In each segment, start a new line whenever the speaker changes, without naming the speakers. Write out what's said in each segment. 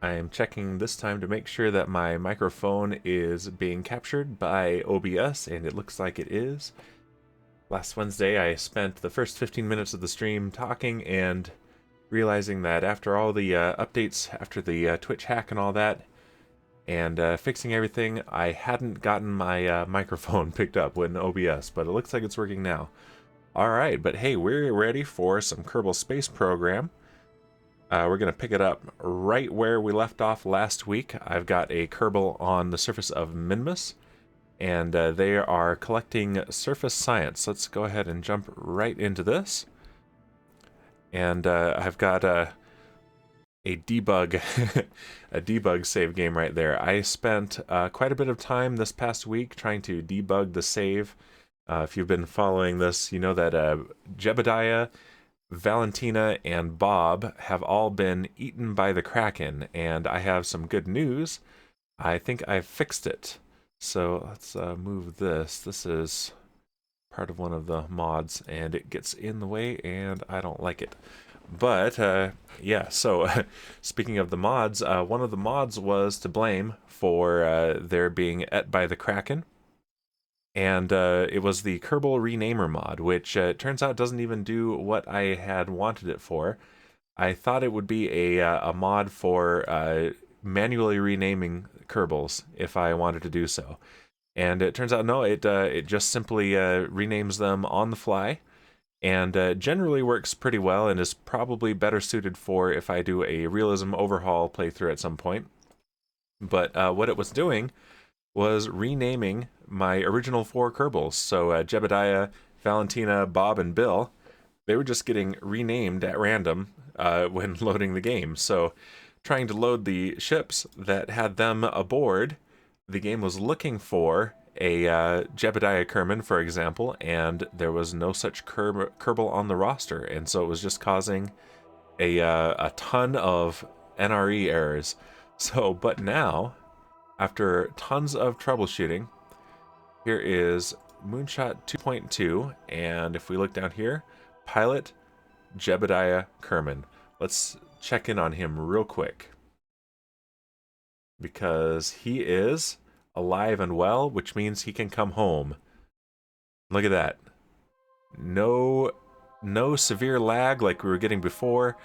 I am checking this time to make sure that my microphone is being captured by OBS, and it looks like it is. Last Wednesday, I spent the first 15 minutes of the stream talking and realizing that after all the updates, after the Twitch hack and all that, and fixing everything, I hadn't gotten my microphone picked up with OBS, but it looks like it's working now. Alright, but hey, we're ready for some Kerbal Space Program. We're going to pick it up right where we left off last week. I've got a Kerbal on the surface of Minmus, and they are collecting surface science. Let's go ahead and jump right into this. And I've got a debug, a debug save game right there. I spent quite a bit of time this past week trying to debug the save. If you've been following this, you know that Jebediah, Valentina, and Bob have all been eaten by the Kraken, and I have some good news. I think I've fixed it. So let's move this. This is part of one of the mods, and it gets in the way, and I don't like it. But, yeah, so speaking of the mods, one of the mods was to blame for their being ate by the Kraken. And it was the Kerbal Renamer mod, which turns out doesn't even do what I had wanted it for. I thought it would be a mod for manually renaming Kerbals if I wanted to do so. And it turns out, no, it just simply renames them on the fly, and generally works pretty well and is probably better suited for if I do a realism overhaul playthrough at some point. But what it was doing was renaming my original 4 Kerbals. So Jebediah, Valentina, Bob, and Bill, they were just getting renamed at random when loading the game. So trying to load the ships that had them aboard, the game was looking for a Jebediah Kerman, for example, and there was no such Kerbal on the roster, and so it was just causing a ton of NRE errors. So, but now, after tons of troubleshooting, here is Moonshot 2.2, and if we look down here, pilot Jebediah Kerman. Let's check in on him real quick, because he is alive and well, which means he can come home. Look at that. No severe lag like we were getting before.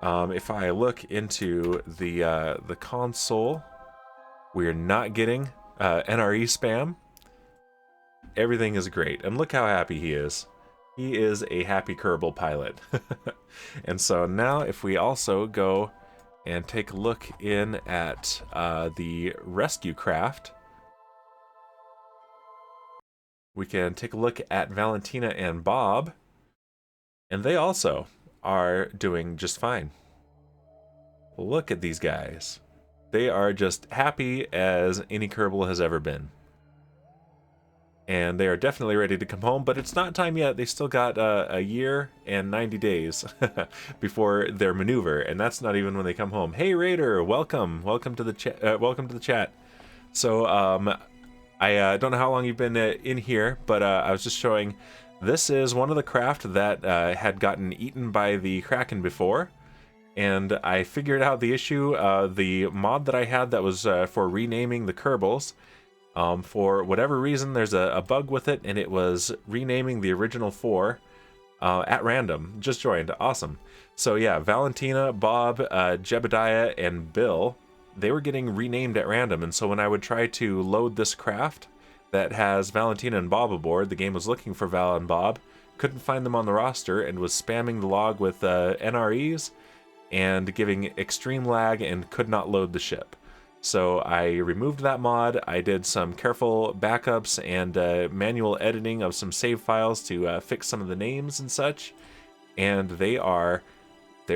If I look into the console, we are not getting NRE spam. Everything is great, and look how happy he is. He is a happy Kerbal pilot. And so now if we also go and take a look in at the rescue craft, we can take a look at Valentina and Bob, and they also are doing just fine. Look at these guys. They are just happy as any Kerbal has ever been. And they are definitely ready to come home, but it's not time yet. They still got a year and 90 days before their maneuver, and that's not even when they come home. Hey Raider, welcome to the chat. Welcome to the chat. So I don't know how long you've been in here, but I was just showing. This is one of the craft that had gotten eaten by the Kraken before, and I figured out the issue. The mod that I had that was for renaming the Kerbals. For whatever reason, there's a bug with it, and it was renaming the original 4 at random. Just joined. Awesome. So yeah, Valentina, Bob, Jebediah, and Bill, they were getting renamed at random, and so when I would try to load this craft that has Valentina and Bob aboard, the game was looking for Val and Bob, couldn't find them on the roster, and was spamming the log with NREs and giving extreme lag and could not load the ship. So I removed that mod. I did some careful backups and manual editing of some save files to fix some of the names and such, and they're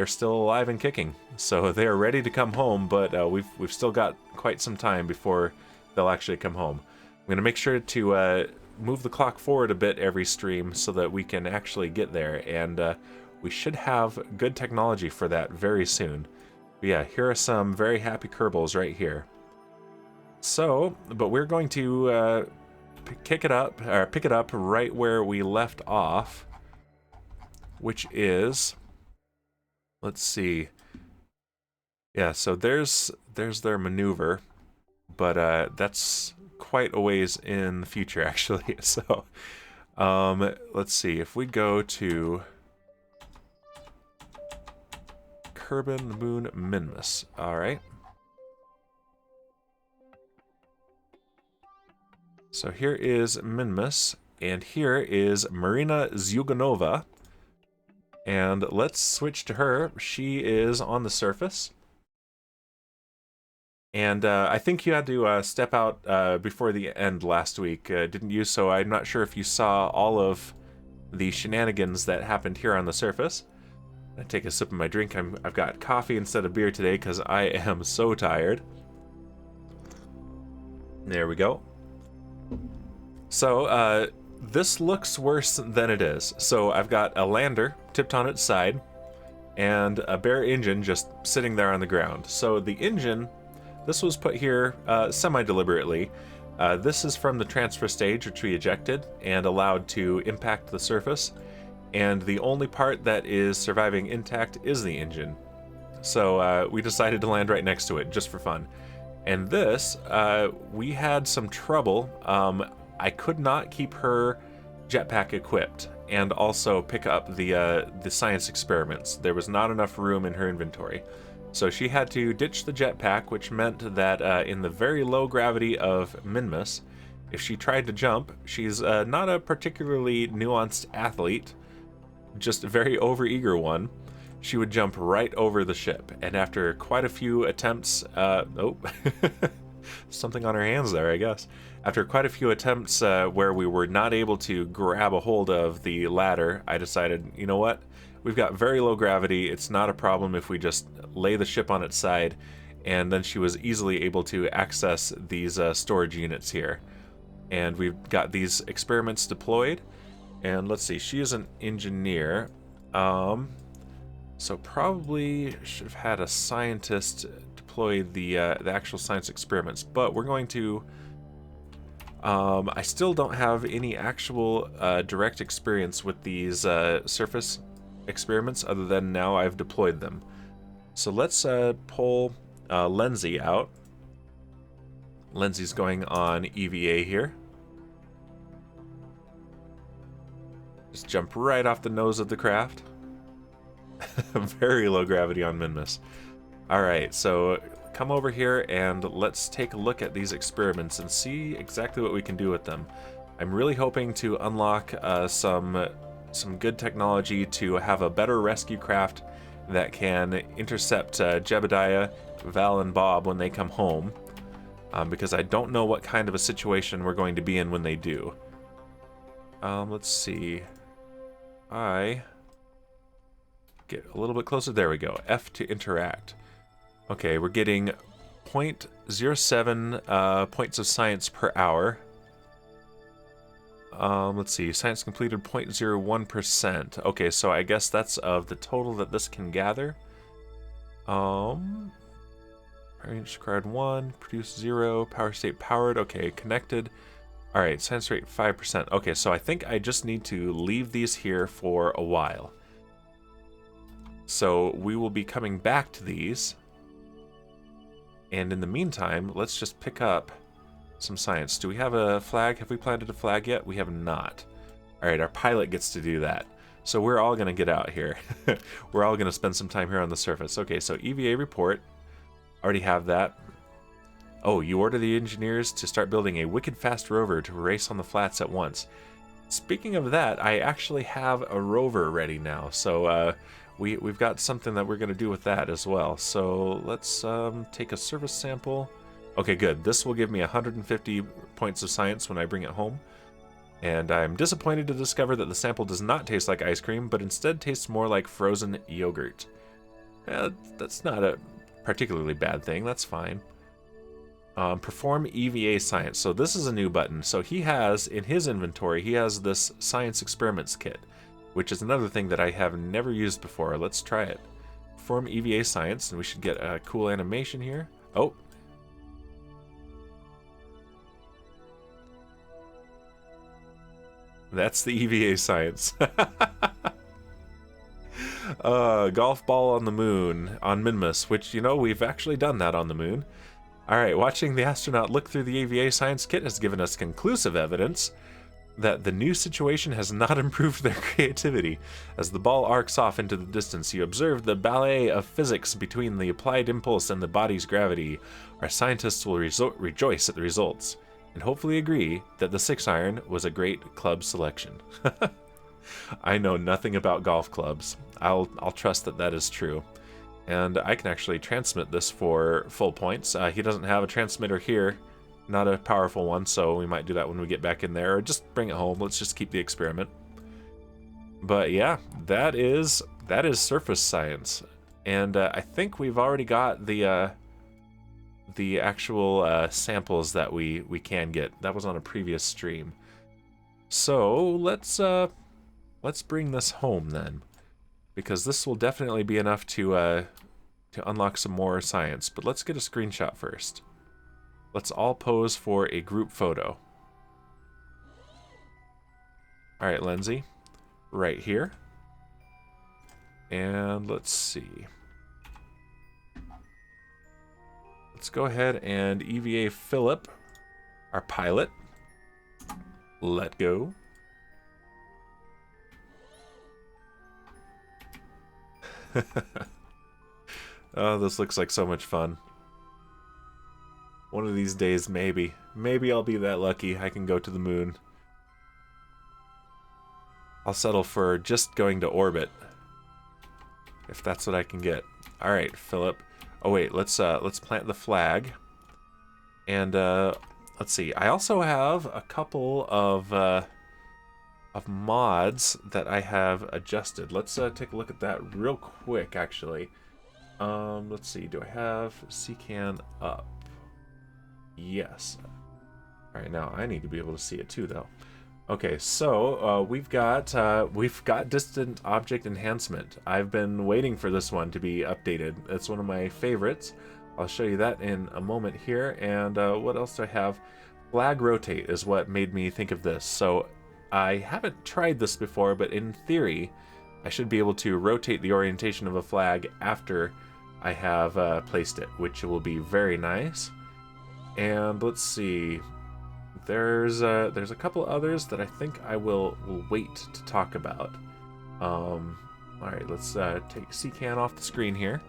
still alive and kicking. So they're ready to come home, but we've still got quite some time before they'll actually come home. I'm gonna make sure to move the clock forward a bit every stream so that we can actually get there, and we should have good technology for that very soon. But yeah, here are some very happy Kerbals right here. So, but we're going to pick it up right where we left off, which is, let's see, Yeah, so there's their maneuver, but that's quite a ways in the future actually. So let's see, if we go to Kerbin, the moon, Minmus. Alright. So here is Minmus, and here is Marina Zyuganova. And let's switch to her. She is on the surface. And I think you had to step out before the end last week, didn't you? So I'm not sure if you saw all of the shenanigans that happened here on the surface. I take a sip of my drink. I've got coffee instead of beer today because I am so tired. There we go. So this looks worse than it is. So I've got a lander tipped on its side and a bare engine just sitting there on the ground. So the engine, this was put here semi-deliberately. This is from the transfer stage, which we ejected and allowed to impact the surface. And the only part that is surviving intact is the engine. So we decided to land right next to it, just for fun. And this, we had some trouble. I could not keep her jetpack equipped and also pick up the science experiments. There was not enough room in her inventory. So she had to ditch the jetpack, which meant that in the very low gravity of Minmus, if she tried to jump, she's not a particularly nuanced athlete, just a very overeager one. She would jump right over the ship, and after quite a few attempts, oh, something on her hands there, I guess. After quite a few attempts where we were not able to grab a hold of the ladder, I decided, you know what? We've got very low gravity. It's not a problem if we just lay the ship on its side, and then she was easily able to access these storage units here. And we've got these experiments deployed, and let's see, she is an engineer. So probably should have had a scientist deploy the actual science experiments, but we're going to... I still don't have any actual direct experience with these surface experiments other than now I've deployed them. So let's pull Lindsay out. Lindsay's going on EVA here. Just jump right off the nose of the craft. Very low gravity on Minmus. Alright, so come over here and let's take a look at these experiments and see exactly what we can do with them. I'm really hoping to unlock some good technology to have a better rescue craft that can intercept Jebediah, Val, and Bob when they come home, because I don't know what kind of a situation we're going to be in when they do. Let's see. I get a little bit closer. There we go. F to interact. Okay, we're getting 0.07 points of science per hour. Let's see. Science completed 0.01%. Okay, so I guess that's of the total that this can gather. Range required 1, produce 0, power state powered. Okay, connected. Alright, science rate 5%. Okay, so I think I just need to leave these here for a while. So we will be coming back to these. And in the meantime, let's just pick up some science. Do we have a flag? Have we planted a flag yet? We have not. Alright, our pilot gets to do that. So we're all going to get out here. We're all going to spend some time here on the surface. Okay, so EVA report. Already have that. Oh, you order the engineers to start building a wicked fast rover to race on the flats at once. Speaking of that, I actually have a rover ready now. So we've got something that we're going to do with that as well. So let's take a service sample. Okay, good. This will give me 150 points of science when I bring it home. And I'm disappointed to discover that the sample does not taste like ice cream, but instead tastes more like frozen yogurt. That's not a particularly bad thing. That's fine. Perform EVA science. So this is a new button. So he has, in his inventory, he has this science experiments kit, which is another thing that I have never used before. Let's try it. Perform EVA science, and we should get a cool animation here. Oh. That's the EVA science. Golf ball on the moon on Minmus, which, you know, we've actually done that on the moon. Alright, watching the astronaut look through the AVA science kit has given us conclusive evidence that the new situation has not improved their creativity. As the ball arcs off into the distance, you observe the ballet of physics between the applied impulse and the body's gravity. Our scientists will rejoice at the results, and hopefully agree that the 6-iron was a great club selection. I know nothing about golf clubs. I'll trust that that is true. And I can actually transmit this for full points. He doesn't have a transmitter here, not a powerful one, so we might do that when we get back in there, or just bring it home. Let's just keep the experiment. But yeah, that is surface science, and I think we've already got the actual samples that we can get. That was on a previous stream. So let's bring this home then, because this will definitely be enough to unlock some more science. But let's get a screenshot first. Let's all pose for a group photo. All right, Lindsay, right here. And let's see. Let's go ahead and EVA Philip, our pilot. Let go. Oh, this looks like so much fun. One of these days, maybe I'll be that lucky I can go to the moon. I'll settle for just going to orbit, if that's what I can get. All right, Philip. Oh wait, let's plant the flag. And let's see. I also have a couple of mods that I have adjusted. Let's take a look at that real quick, actually. Let's see. Do I have CCAN up? Yes. All right, now I need to be able to see it too, though. Okay, so we've got distant object enhancement. I've been waiting for this one to be updated. It's one of my favorites. I'll show you that in a moment here. And what else do I have? Flag rotate is what made me think of this. So I haven't tried this before, but in theory, I should be able to rotate the orientation of a flag after I have placed it, which will be very nice. And let's see, there's a couple others that I think I will wait to talk about. All right, let's take CCAN off the screen here.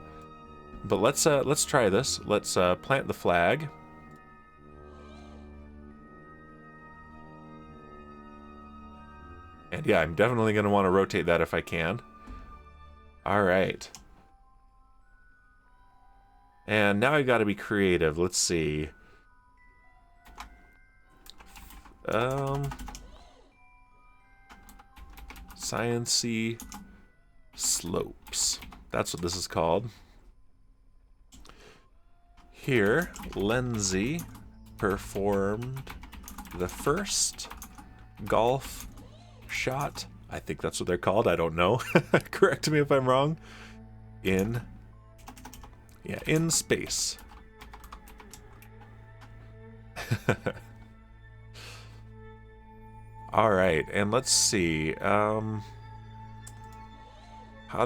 But let's try this. Let's plant the flag. And yeah, I'm definitely going to want to rotate that if I can. All right. And now I got to be creative. Let's see. Science-y slopes. That's what this is called. Here, Lindsay performed the first golf shot. I think that's what they're called. I don't know. Correct me if I'm wrong. In space. All right, and let's see. How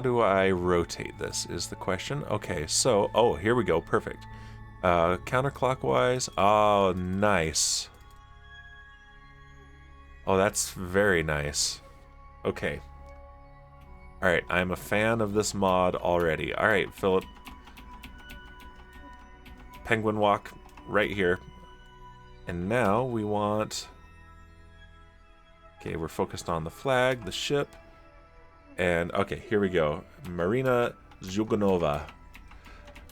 do I rotate this is the question. Okay, so, oh, here we go. Perfect. Counterclockwise. Oh, nice. Oh, that's very nice. Okay. All right, I'm a fan of this mod already. All right, Philip. Penguin walk right here. And now we want... Okay, we're focused on the flag, the ship. And, okay, here we go. Marina Zhuganova.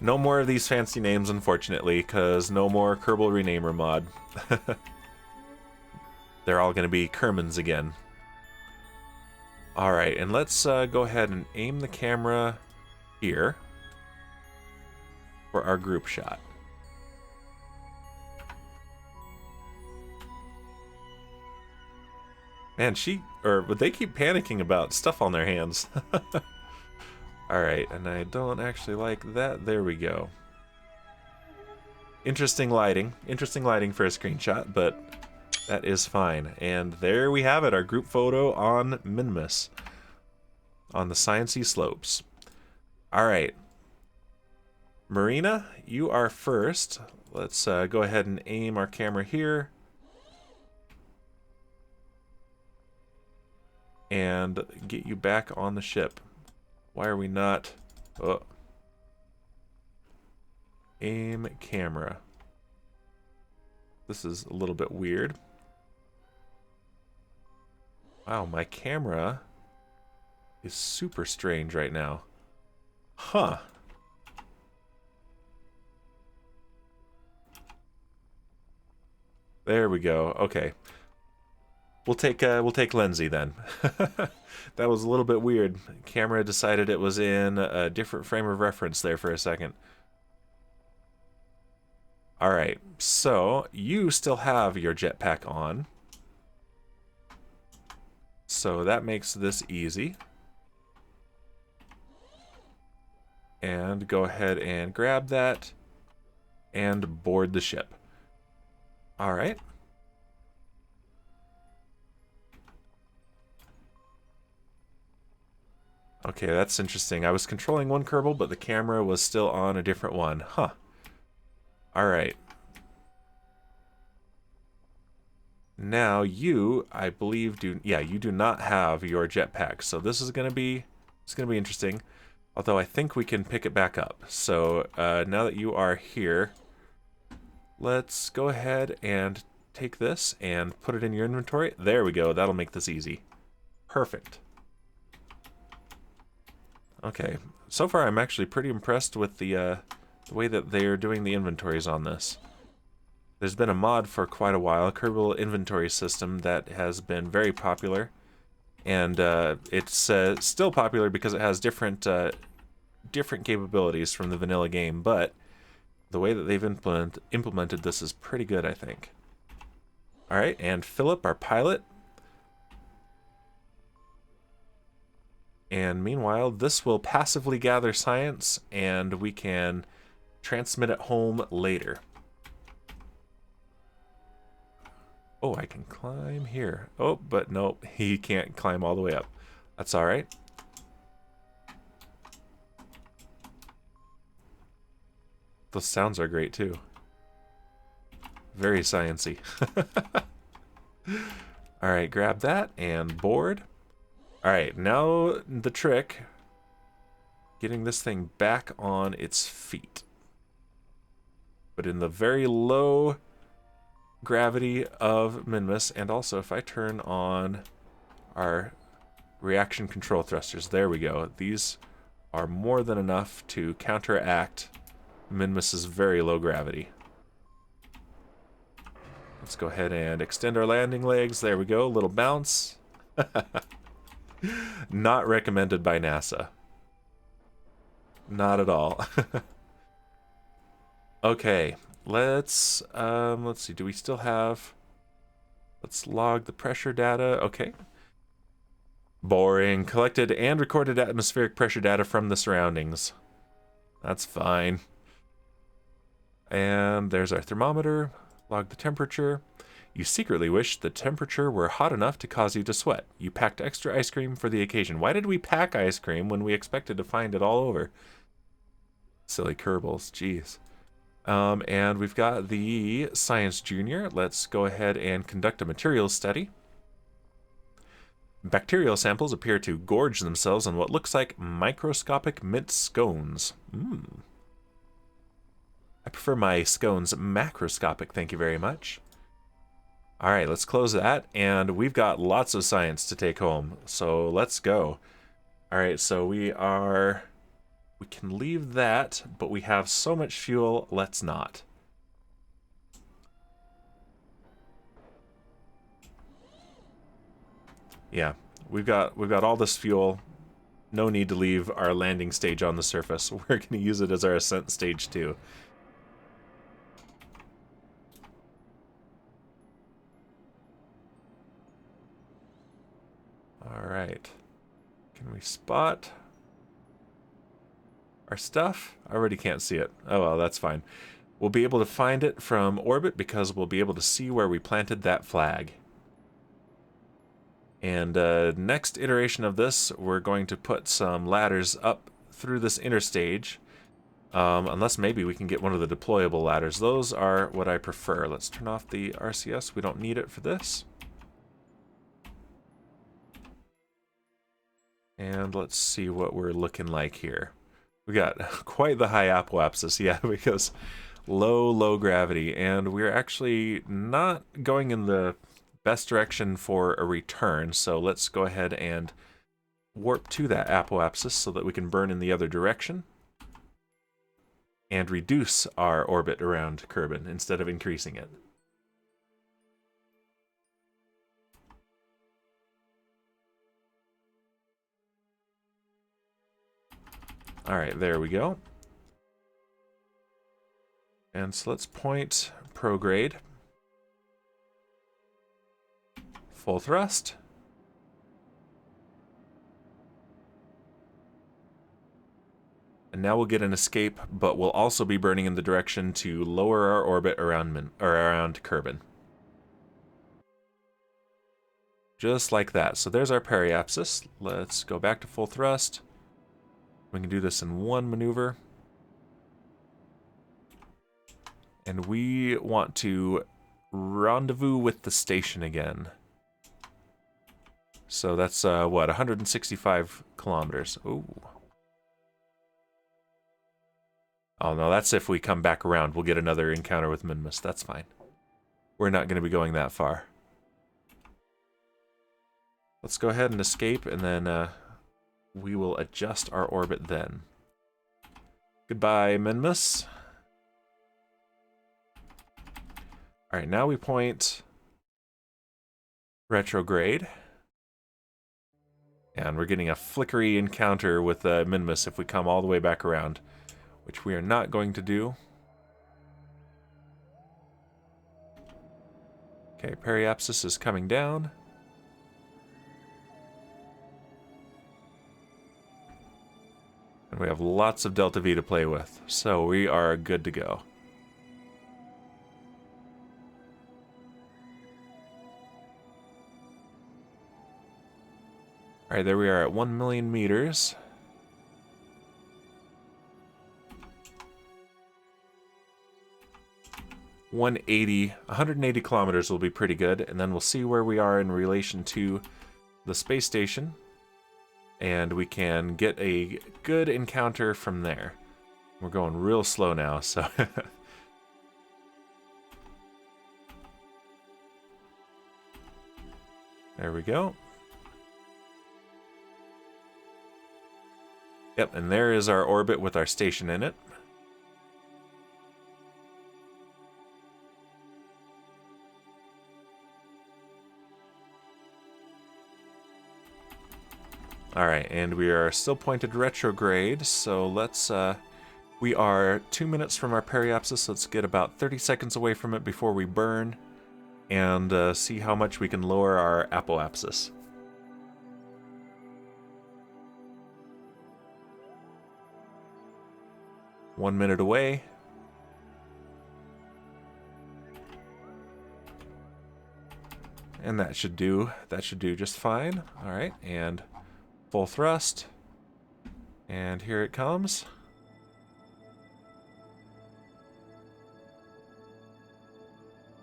No more of these fancy names, unfortunately, because no more Kerbal Renamer mod. They're all going to be Kermans again. Alright, and let's go ahead and aim the camera here for our group shot. Man, but they keep panicking about stuff on their hands. Alright, and I don't actually like that. There we go. Interesting lighting. Interesting lighting for a screenshot, but that is fine. And there we have it, our group photo on Minmus. on the sciencey slopes. All right. Marina, you are first. Let's go ahead and aim our camera here. And get you back on the ship. Why are we not... Oh. Aim camera. This is a little bit weird. Wow, my camera is super strange right now. Huh. There we go. Okay. We'll take Lenzy then. That was a little bit weird. Camera decided it was in a different frame of reference there for a second. Alright, so you still have your jetpack on. So that makes this easy. And go ahead and grab that and board the ship. Alright. Okay, that's interesting. I was controlling one Kerbal, but the camera was still on a different one. Huh. Alright. Now you, I believe, you do not have your jetpack. So this is gonna be interesting. Although I think we can pick it back up. So now that you are here, let's go ahead and take this and put it in your inventory. There we go. That'll make this easy. Perfect. Okay, so far I'm actually pretty impressed with the way that they're doing the inventories on this. There's been a mod for quite a while, a Kerbal inventory system that has been very popular. And it's still popular because it has different capabilities from the vanilla game, but the way that they've implemented this is pretty good, I think. Alright, and Philip, our pilot. And meanwhile, this will passively gather science, and we can transmit it home later. Oh, I can climb here. Oh, but nope, he can't climb all the way up. That's alright. Those sounds are great, too. Very sciencey. Alright, grab that, and board. Alright, now the trick, getting this thing back on its feet. But in the very low gravity of Minmus, and also if I turn on our reaction control thrusters, there we go. These are more than enough to counteract Minmus's very low gravity. Let's go ahead and extend our landing legs. There we go, a little bounce. Not recommended by NASA. Not at all. Okay, let's see, do we still have... Let's log the pressure data. Okay. Boring. Collected and recorded atmospheric pressure data from the surroundings. That's fine. And there's our thermometer. Log the temperature. You secretly wish the temperature were hot enough to cause you to sweat. You packed extra ice cream for the occasion. Why did we pack ice cream when we expected to find it all over? Silly Kerbals, jeez. And we've got the Science Junior. Let's go ahead and conduct a materials study. Bacterial samples appear to gorge themselves on what looks like microscopic mint scones. I prefer my scones macroscopic, thank you very much. Alright, let's close that, and we've got lots of science to take home, so let's go. Alright, so we can leave that, but we have so much fuel, let's not. Yeah, we've got all this fuel. No need to leave our landing stage on the surface. We're going to use it as our ascent stage too. Alright. Can we spot our stuff? I already can't see it. Oh well, that's fine. We'll be able to find it from orbit because we'll be able to see where we planted that flag. And next iteration of this, we're going to put some ladders up through this inner stage. Unless maybe we can get one of the deployable ladders. Those are what I prefer. Let's turn off the RCS. We don't need it for this. And let's see what we're looking like here. We got quite the high apoapsis, yeah, because low gravity. And we're actually not going in the best direction for a return. So let's go ahead and warp to that apoapsis so that we can burn in the other direction. And reduce our orbit around Kerbin instead of increasing it. Alright, there we go. And so let's point prograde. Full thrust. And now we'll get an escape, but we'll also be burning in the direction to lower our orbit around Kerbin. Just like that. So there's our periapsis. Let's go back to full thrust. We can do this in one maneuver. And we want to rendezvous with the station again. So that's, what, 165 kilometers. Ooh. Oh no, that's if we come back around. We'll get another encounter with Minmus. That's fine. We're not going to be going that far. Let's go ahead and escape, and then we will adjust our orbit then. Goodbye, Minmus. Alright, now we point retrograde. And we're getting a flickery encounter with Minmus if we come all the way back around, which we are not going to do. Okay, periapsis is coming down. And we have lots of delta V to play with, so we are good to go. Alright, there we are at 1 million meters. $180 kilometers will be pretty good, and then we'll see where we are in relation to the space station, and we can get a good encounter from there. We're going real slow now, so there we go. Yep, and there is our orbit with our station in it. Alright, and we are still pointed retrograde, so let's, we are 2 minutes from our periapsis, let's get about 30 seconds away from it before we burn, and see how much we can lower our apoapsis. One minute away. And that should do just fine. Alright, and full thrust. And here it comes.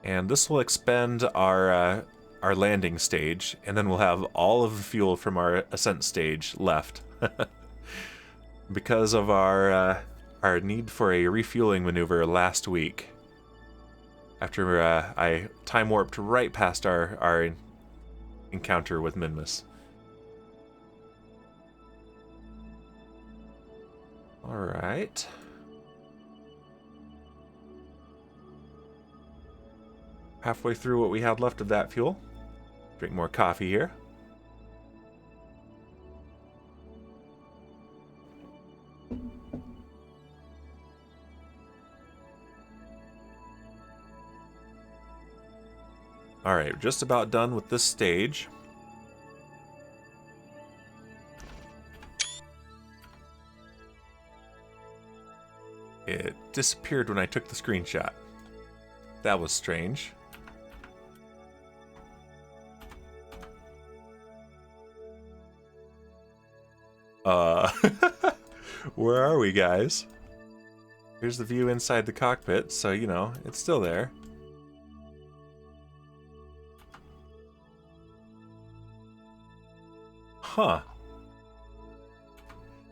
And this will expend our landing stage, and then we'll have all of the fuel from our ascent stage left. Because of our need for a refueling maneuver last week. After I time warped right past our encounter with Minmus. Alright. Halfway through what we had left of that fuel. Drink more coffee here. Alright, just about done with this stage. It disappeared when I took the screenshot. That was strange. Uh, where are we, guys? Here's the view inside the cockpit, so, you know, it's still there. Huh.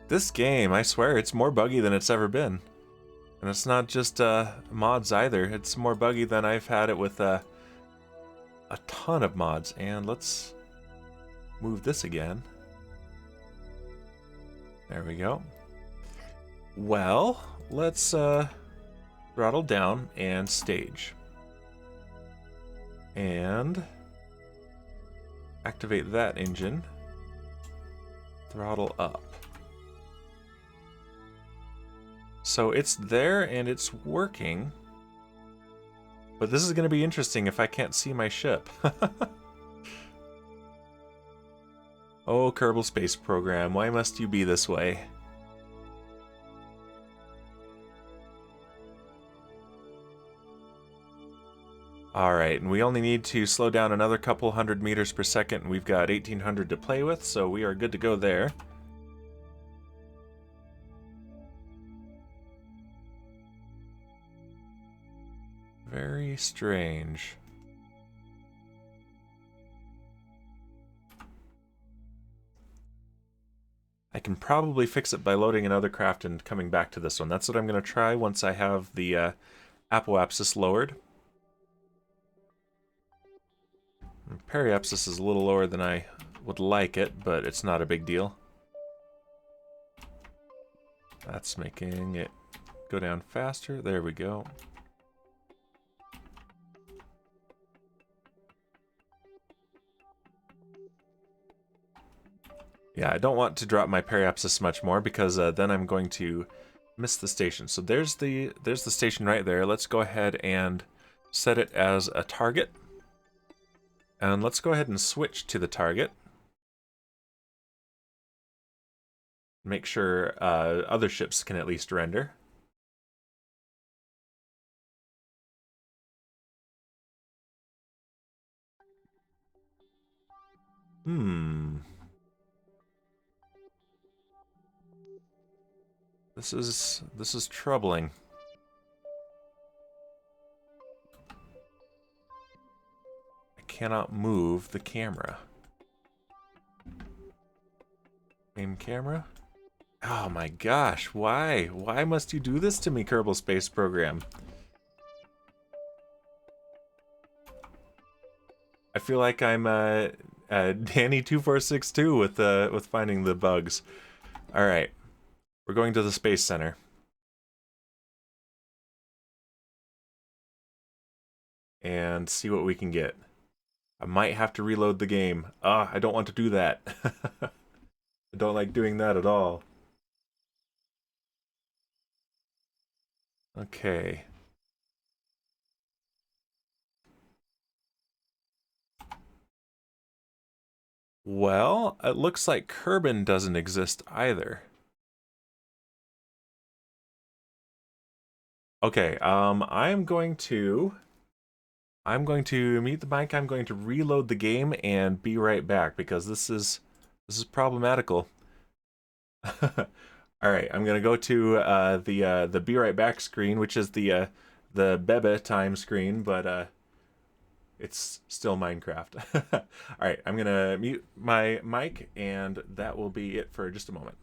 This game, I swear, it's more buggy than it's ever been. And it's not just mods either. It's more buggy than I've had it with a ton of mods. And let's move this again. There we go. Well, let's throttle down and stage. And activate that engine. Throttle up. So it's there and it's working. But this is going to be interesting if I can't see my ship. Oh, Kerbal Space Program, why must you be this way? Alright, and we only need to slow down another couple hundred meters per second, and we've got 1800 to play with, so we are good to go there. Very strange. I can probably fix it by loading another craft and coming back to this one. That's what I'm going to try once I have the apoapsis lowered. Periapsis is a little lower than I would like it, but it's not a big deal. That's making it go down faster. There we go. Yeah, I don't want to drop my periapsis much more because then I'm going to miss the station. So there's the station right there. Let's go ahead and set it as a target. And let's go ahead and switch to the target. Make sure other ships can at least render. This is troubling. I cannot move the camera. Aim camera? Oh my gosh, why? Why must you do this to me, Kerbal Space Program? I feel like I'm Danny2462 with finding the bugs. All right, we're going to the Space Center. And see what we can get. I might have to reload the game. I don't want to do that. I don't like doing that at all. Okay. Well, it looks like Kerbin doesn't exist either. Okay, I'm going to mute the mic. I'm going to reload the game and be right back because this is problematical. All right, I'm gonna go to the be right back screen, which is the Bebe time screen, but it's still Minecraft. All right, I'm gonna mute my mic, and that will be it for just a moment.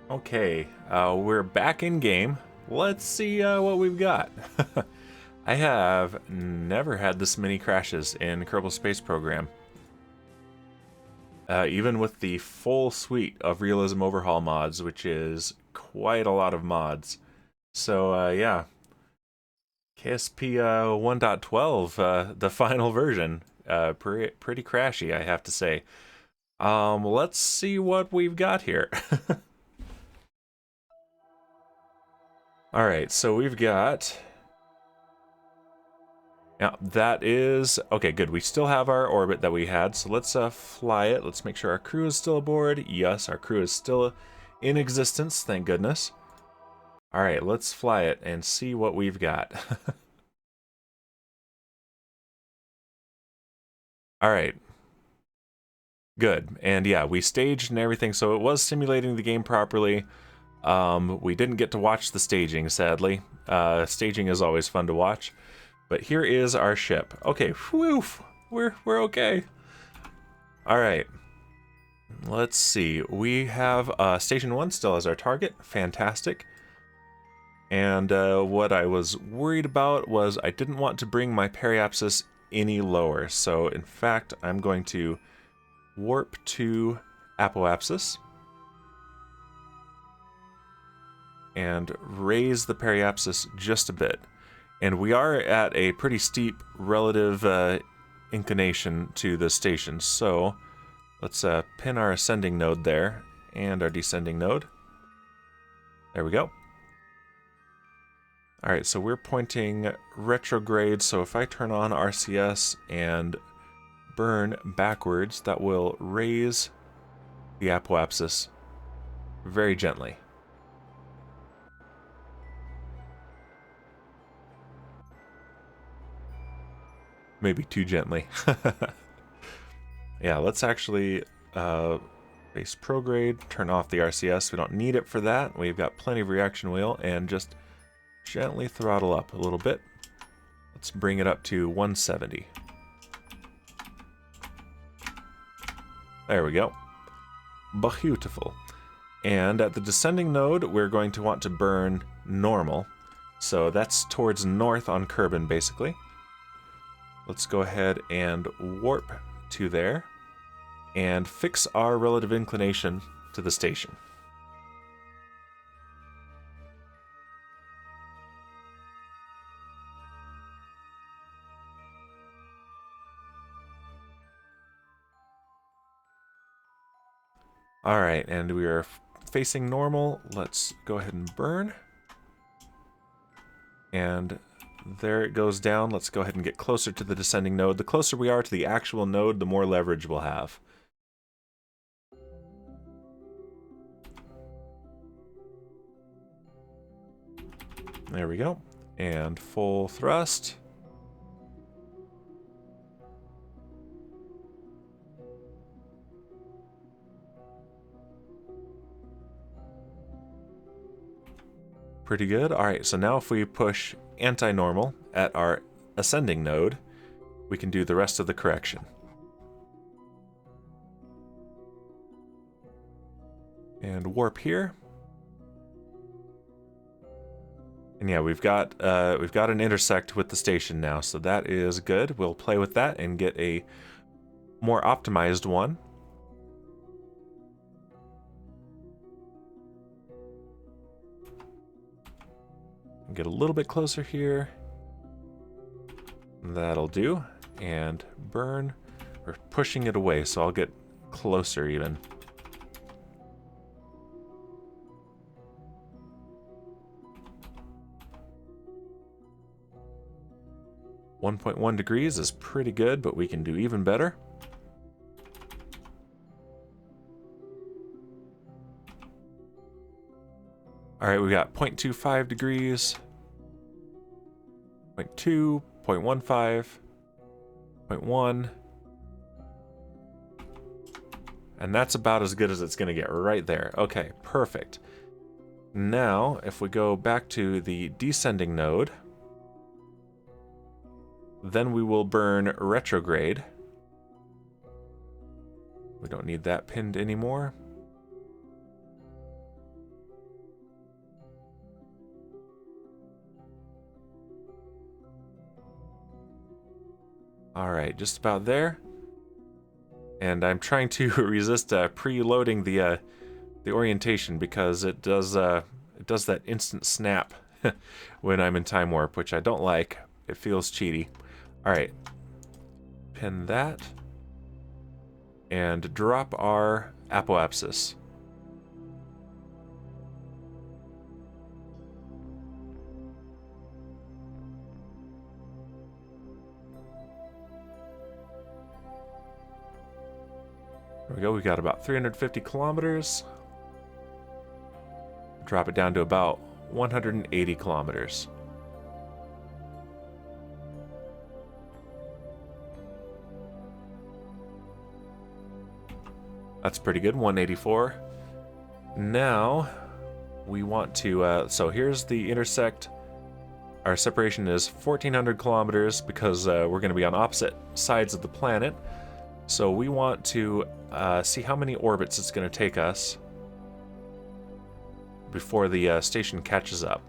Okay, we're back in game. Let's see what we've got. I have never had this many crashes in Kerbal Space Program. Even with the full suite of Realism Overhaul mods, which is quite a lot of mods. So yeah, KSP 1.12, the final version, pretty crashy, I have to say. Let's see what we've got here. Alright, so we've got... Now, that is... Okay, good. We still have our orbit that we had, so let's fly it. Let's make sure our crew is still aboard. Yes, our crew is still in existence, thank goodness. Alright, let's fly it and see what we've got. Alright. Good. And yeah, we staged and everything, so it was simulating the game properly. We didn't get to watch the staging, sadly. Staging is always fun to watch. But here is our ship. Okay, whew, we're okay. All right, let's see. We have Station 1 still as our target. Fantastic. And what I was worried about was I didn't want to bring my periapsis any lower. So in fact, I'm going to warp to apoapsis and raise the periapsis just a bit. And we are at a pretty steep relative inclination to the station, so let's pin our ascending node there and our descending node. There we go. Alright, so we're pointing retrograde, so if I turn on RCS and burn backwards, that will raise the apoapsis very gently. Maybe too gently. Yeah, let's actually base prograde, turn off the RCS. We don't need it for that. We've got plenty of reaction wheel, and just gently throttle up a little bit. Let's bring it up to 170. There we go. Beautiful. And at the descending node, we're going to want to burn normal. So that's towards north on Kerbin, basically. Let's go ahead and warp to there and fix our relative inclination to the station. Alright, and we are facing normal. Let's go ahead and burn. And there it goes down. Let's go ahead and get closer to the descending node. The closer we are to the actual node, the more leverage we'll have. There we go. And full thrust. Pretty good. Alright, so now if we push anti-normal at our ascending node, we can do the rest of the correction. And warp here. And yeah, we've got an intersect with the station now, so that is good. We'll play with that and get a more optimized one. Get a little bit closer here. That'll do. And burn. We're pushing it away, so I'll get closer even. .1 degrees is pretty good, but we can do even better. Alright, we got 0.25 degrees, 0.2, 0.15, 0.1. And that's about as good as it's going to get right there. Okay, perfect. Now, if we go back to the descending node, then we will burn retrograde. We don't need that pinned anymore. Alright, just about there. And I'm trying to resist preloading the orientation because it does that instant snap when I'm in time warp, which I don't like. It feels cheaty. Alright. Pin that. And drop our apoapsis. There we go, we got about 350 kilometers. Drop it down to about 180 kilometers. That's pretty good, 184. Now, we want to, so here's the intersect. Our separation is 1,400 kilometers because we're going to be on opposite sides of the planet. So we want to see how many orbits it's going to take us before the station catches up.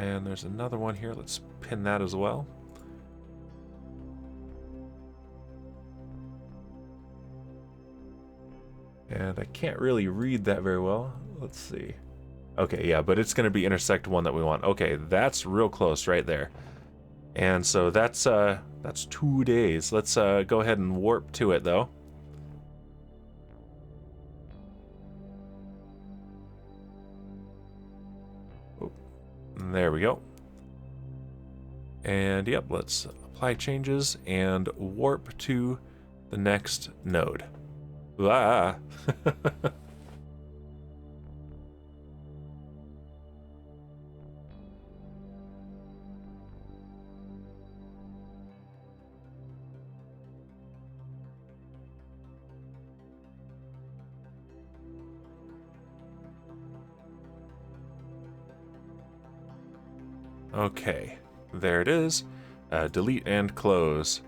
And there's another one here. Let's pin that as well. And I can't really read that very well. Let's see. Okay, yeah, but it's going to be intersect one that we want. Okay, that's real close right there. And so that's 2 days. Let's go ahead and warp to it, though. There we go. And yep, let's apply changes and warp to the next node. Ah. Okay, there it is. Delete and close.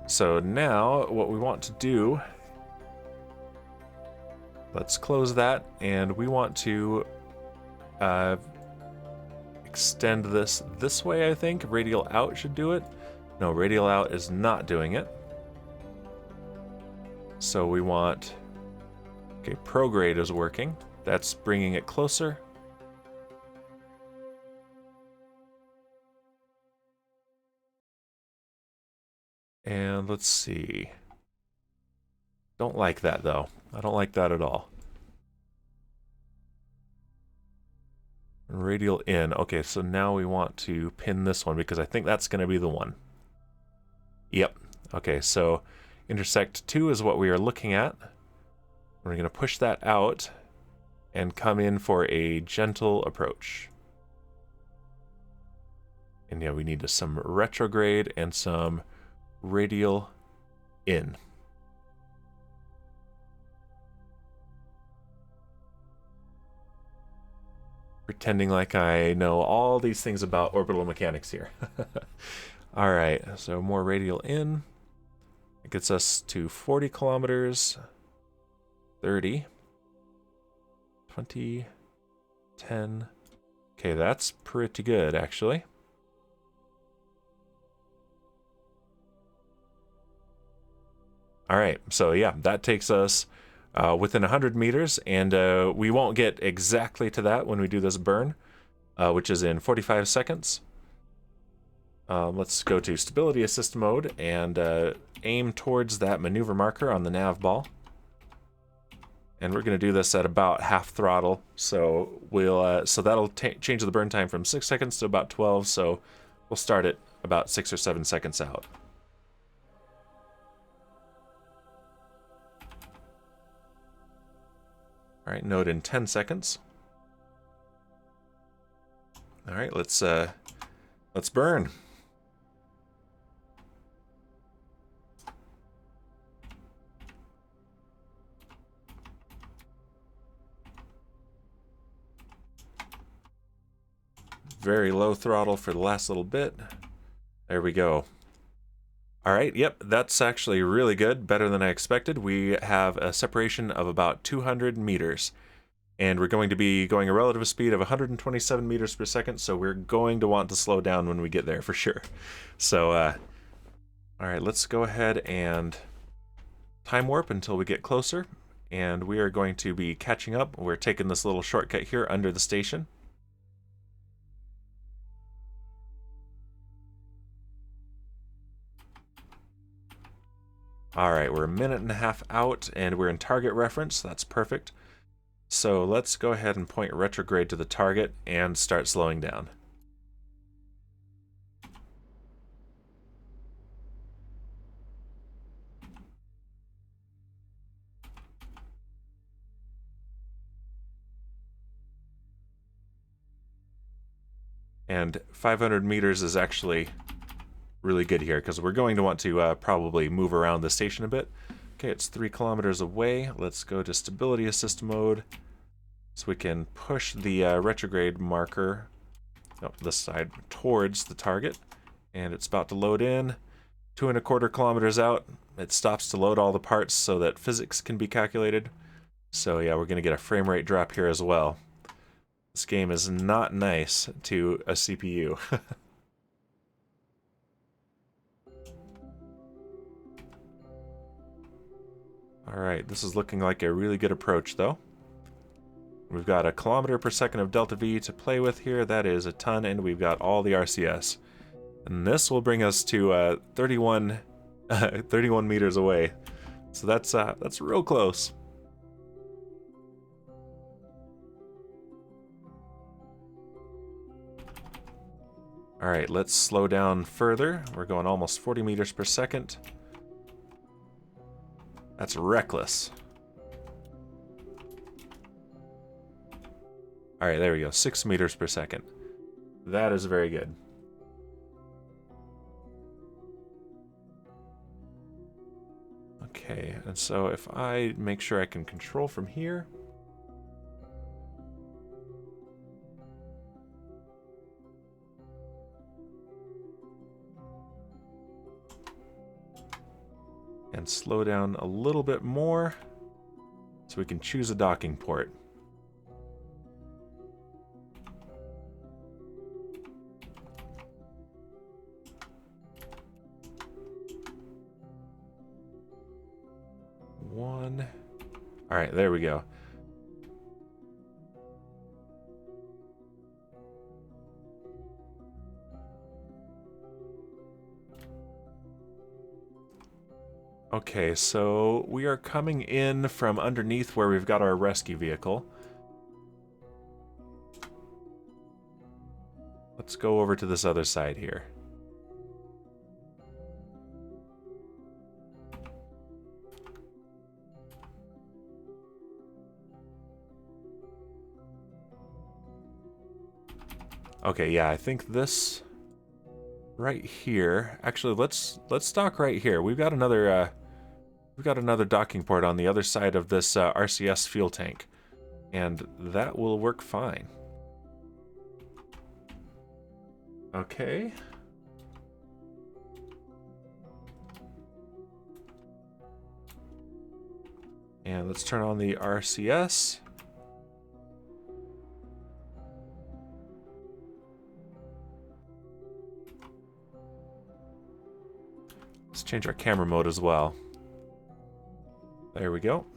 So now what we want to do, let's close that, and we want to extend this way, I think. Radial out should do it. No, radial out is not doing it. So we want, okay, prograde is working. That's bringing it closer. And let's see. Don't like that, though. I don't like that at all. Radial in. Okay, so now we want to pin this one because I think that's going to be the one. Yep. Okay, so intersect 2 is what we are looking at. We're going to push that out and come in for a gentle approach. And yeah, we need some retrograde and some radial in. Pretending like I know all these things about orbital mechanics here. Alright, so more radial in. It gets us to 40 kilometers, 30, 20, 10. Okay, that's pretty good, actually. Alright, so yeah, that takes us within 100 meters, and we won't get exactly to that when we do this burn, which is in 45 seconds. Let's go to Stability Assist mode and aim towards that maneuver marker on the nav ball. And we're going to do this at about half throttle, so we'll so that'll change the burn time from 6 seconds to about 12, so we'll start it about 6 or 7 seconds out. All right, node in 10 seconds. All right, let's burn. Very low throttle for the last little bit. There we go. All right, yep, that's actually really good, better than I expected. We have a separation of about 200 meters. and we're going to be going a relative speed of 127 meters per second, so we're going to want to slow down when we get there for sure. So, alright, let's go ahead and time warp until we get closer, and we are going to be catching up. We're taking this little shortcut here under the station. Alright, we're a minute and a half out, and we're in target reference. That's perfect. So let's go ahead and point retrograde to the target and start slowing down. And 500 meters is actually really good here, because we're going to want to probably move around the station a bit. Okay, it's 3 kilometers away. Let's go to stability assist mode, so we can push the retrograde marker this side towards the target. And it's about to load in. 2.25 kilometers out. It stops to load all the parts so that physics can be calculated. So yeah, we're going to get a frame rate drop here as well. This game is not nice to a CPU. Alright, this is looking like a really good approach though. We've got 1 kilometer per second of delta V to play with here. That is a ton, and we've got all the RCS. And this will bring us to 31 meters away. So that's real close. Alright, let's slow down further. We're going almost 40 meters per second. That's reckless. Alright, there we go. 6 meters per second. That is very good. Okay, and so if I make sure I can control from here. And slow down a little bit more, so we can choose a docking port. One. All right, there we go. Okay, so we are coming in from underneath where we've got our rescue vehicle. Let's go over to this other side here. Okay, yeah, I think this right here. Actually, let's dock right here. We've got another docking port on the other side of this RCS fuel tank, and that will work fine. Okay. And let's turn on the RCS. Let's change our camera mode as well. There we go.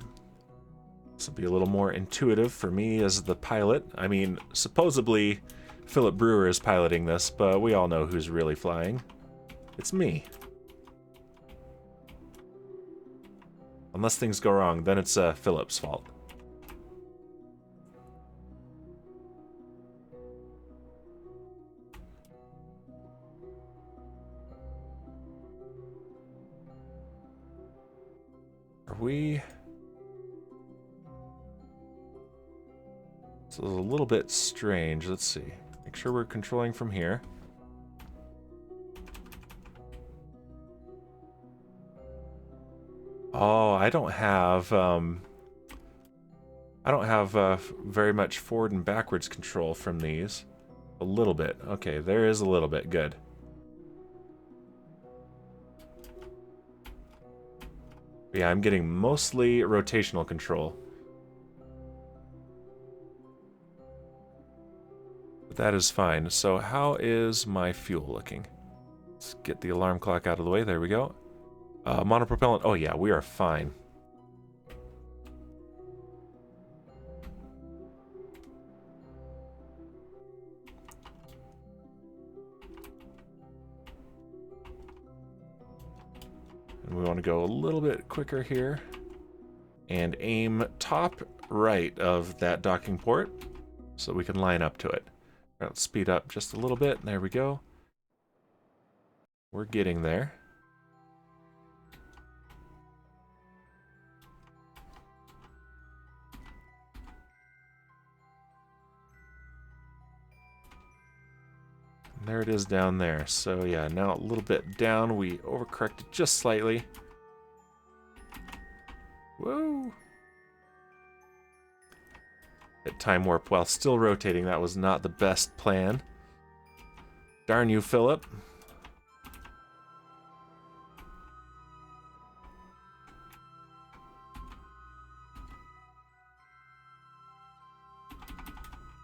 This will be a little more intuitive for me as the pilot. I mean, supposedly Philip Brewer is piloting this, but we all know who's really flying. It's me. Unless things go wrong, then it's Philip's fault. Are we... This is a little bit strange. Let's see. Make sure we're controlling from here. Oh, I don't have very much forward and backwards control from these. A little bit. Okay, there is a little bit. Good. But yeah, I'm getting mostly rotational control. That is fine. So how is my fuel looking? Let's get the alarm clock out of the way. There we go. Monopropellant. Oh yeah, we are fine. And we want to go a little bit quicker here and aim top right of that docking port so we can line up to it. Let's speed up just a little bit. There we go. We're getting there. And there it is down there. So yeah, now a little bit down. We overcorrected just slightly. Whoa! Hit time warp while still rotating. That was not the best plan. Darn you, Philip.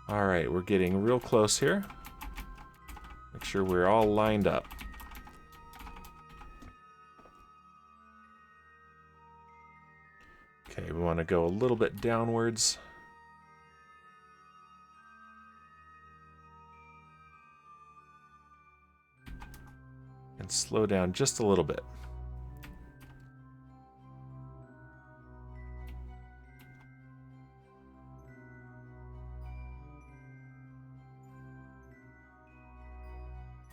Alright, we're getting real close here. Make sure we're all lined up. Okay, we want to go a little bit downwards. And slow down just a little bit.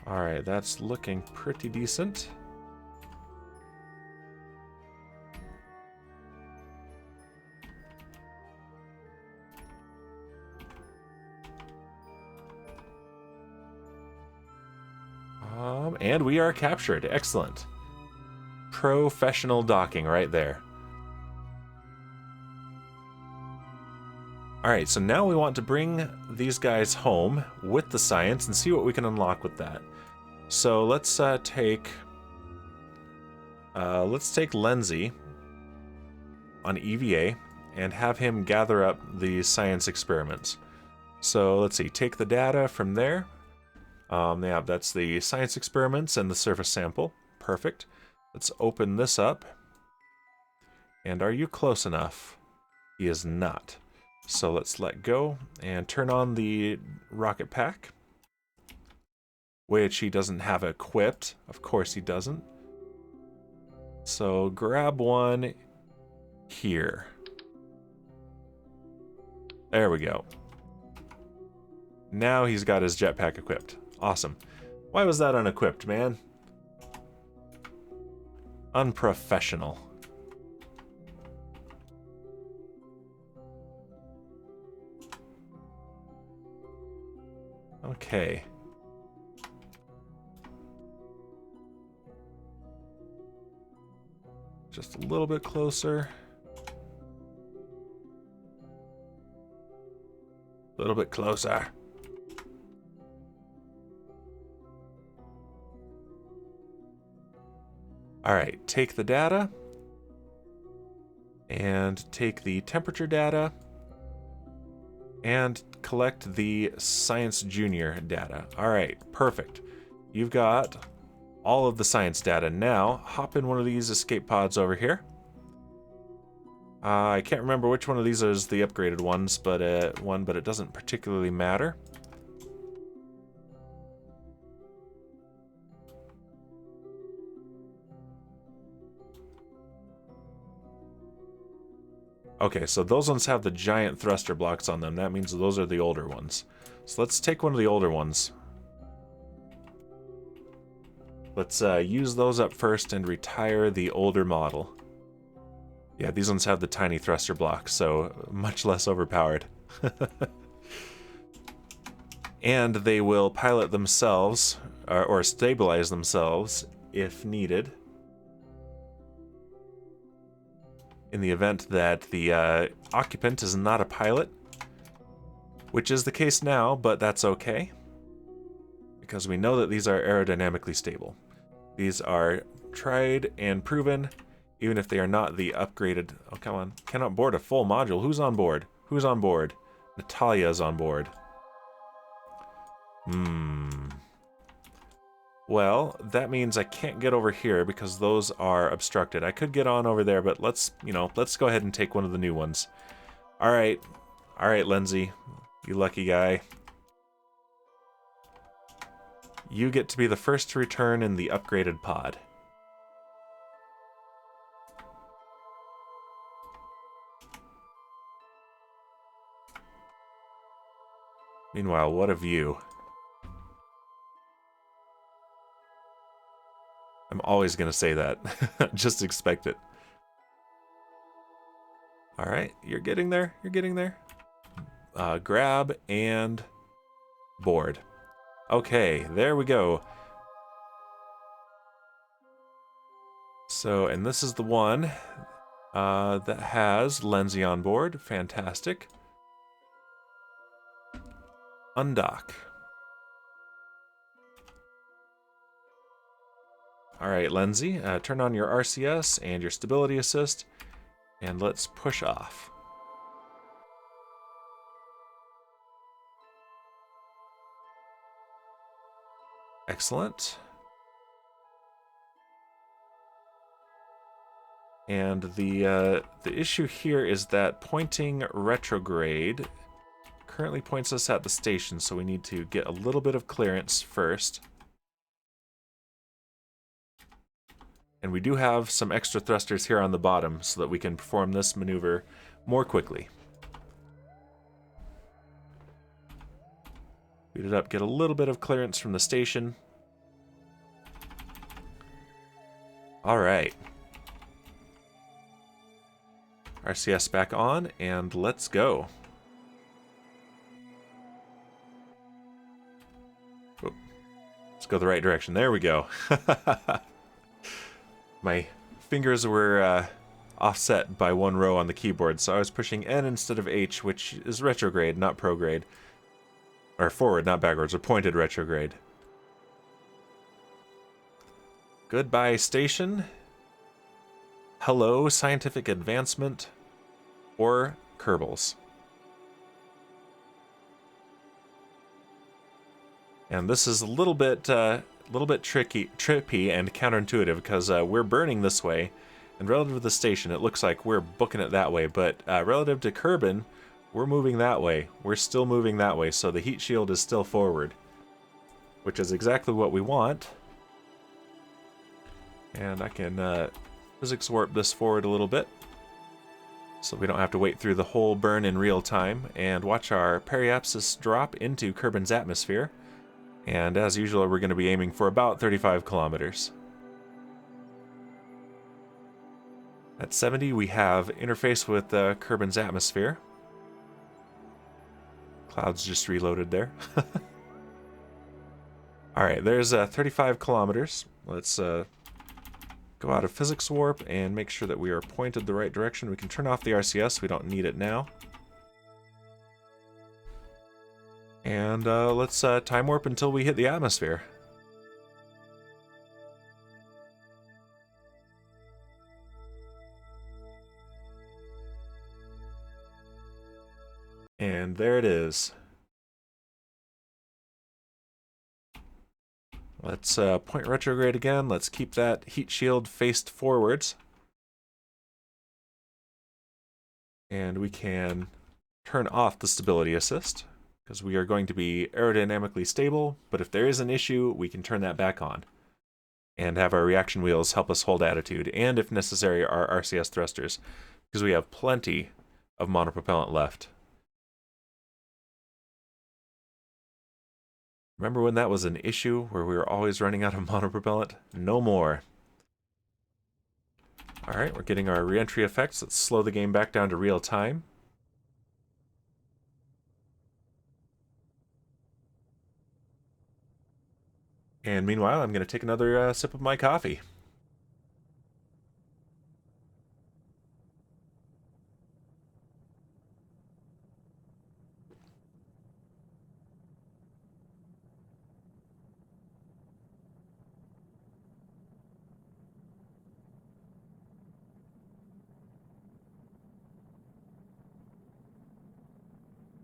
Alright, that's looking pretty decent. And we are captured. Excellent. Professional docking right there. Alright, so now we want to bring these guys home with the science and see what we can unlock with that. So let's take Lenzy on EVA and have him gather up the science experiments. So let's see, take the data from there. Yeah, that's the science experiments and the surface sample. Perfect. Let's open this up. And are you close enough? He is not. So let's let go and turn on the rocket pack, which he doesn't have equipped. Of course he doesn't. So grab one here. There we go. Now he's got his jetpack equipped. Awesome. Why was that unequipped, man? Unprofessional. Okay. Just a little bit closer. A little bit closer. Alright, take the data. And take the temperature data. And collect the Science Junior data. Alright, perfect. You've got all of the science data. Now, hop in one of these escape pods over here. I can't remember which one of these is the upgraded ones, but it doesn't particularly matter. Okay, so those ones have the giant thruster blocks on them. That means those are the older ones. So let's take one of the older ones. Let's use those up first and retire the older model. Yeah, these ones have the tiny thruster blocks, so much less overpowered. And they will pilot themselves, or stabilize themselves, if needed. In the event that the occupant is not a pilot, which is the case now, but that's okay, because we know that these are aerodynamically stable. These are tried and proven, even if they are not the upgraded... Oh, come on. Cannot board a full module. Who's on board? Who's on board? Natalia is on board. Well, that means I can't get over here because those are obstructed. I could get on over there, but let's go ahead and take one of the new ones. All right, Lindsay, you lucky guy. You get to be the first to return in the upgraded pod. Meanwhile, what a view. I'm always going to say that. Just expect it. All right, you're getting there. You're getting there. Grab and board. Okay, there we go. So, and this is the one that has Lindsay on board. Fantastic. Undock. All right, Lindsay, turn on your RCS and your stability assist, and let's push off. Excellent. And the issue here is that pointing retrograde currently points us at the station, so we need to get a little bit of clearance first. And we do have some extra thrusters here on the bottom so that we can perform this maneuver more quickly. Speed it up, get a little bit of clearance from the station. All right. RCS back on, and let's go. Oh, let's go the right direction. There we go. My fingers were offset by one row on the keyboard, so I was pushing N instead of H, which is retrograde, not prograde. Or forward, not backwards, or pointed retrograde. Goodbye, station. Hello, scientific advancement. Or Kerbals. And this is a little bit trippy and counterintuitive because we're burning this way, and relative to the station, it looks like we're booking it that way. But relative to Kerbin, we're moving that way. We're still moving that way, so the heat shield is still forward, which is exactly what we want. And I can physics warp this forward a little bit, so we don't have to wait through the whole burn in real time, and watch our periapsis drop into Kerbin's atmosphere. And as usual, we're going to be aiming for about 35 kilometers. At 70, we have interface with Kerbin's atmosphere. Clouds just reloaded there. Alright, there's 35 kilometers. Let's go out of physics warp and make sure that we are pointed the right direction. We can turn off the RCS, we don't need it now. And let's time warp until we hit the atmosphere. And there it is. Let's point retrograde again. Let's keep that heat shield faced forwards. And we can turn off the stability assist, because we are going to be aerodynamically stable, but if there is an issue, we can turn that back on. And have our reaction wheels help us hold attitude, and if necessary, our RCS thrusters, because we have plenty of monopropellant left. Remember when that was an issue, where we were always running out of monopropellant? No more. Alright, we're getting our re-entry effects. Let's slow the game back down to real time. And meanwhile, I'm going to take another sip of my coffee.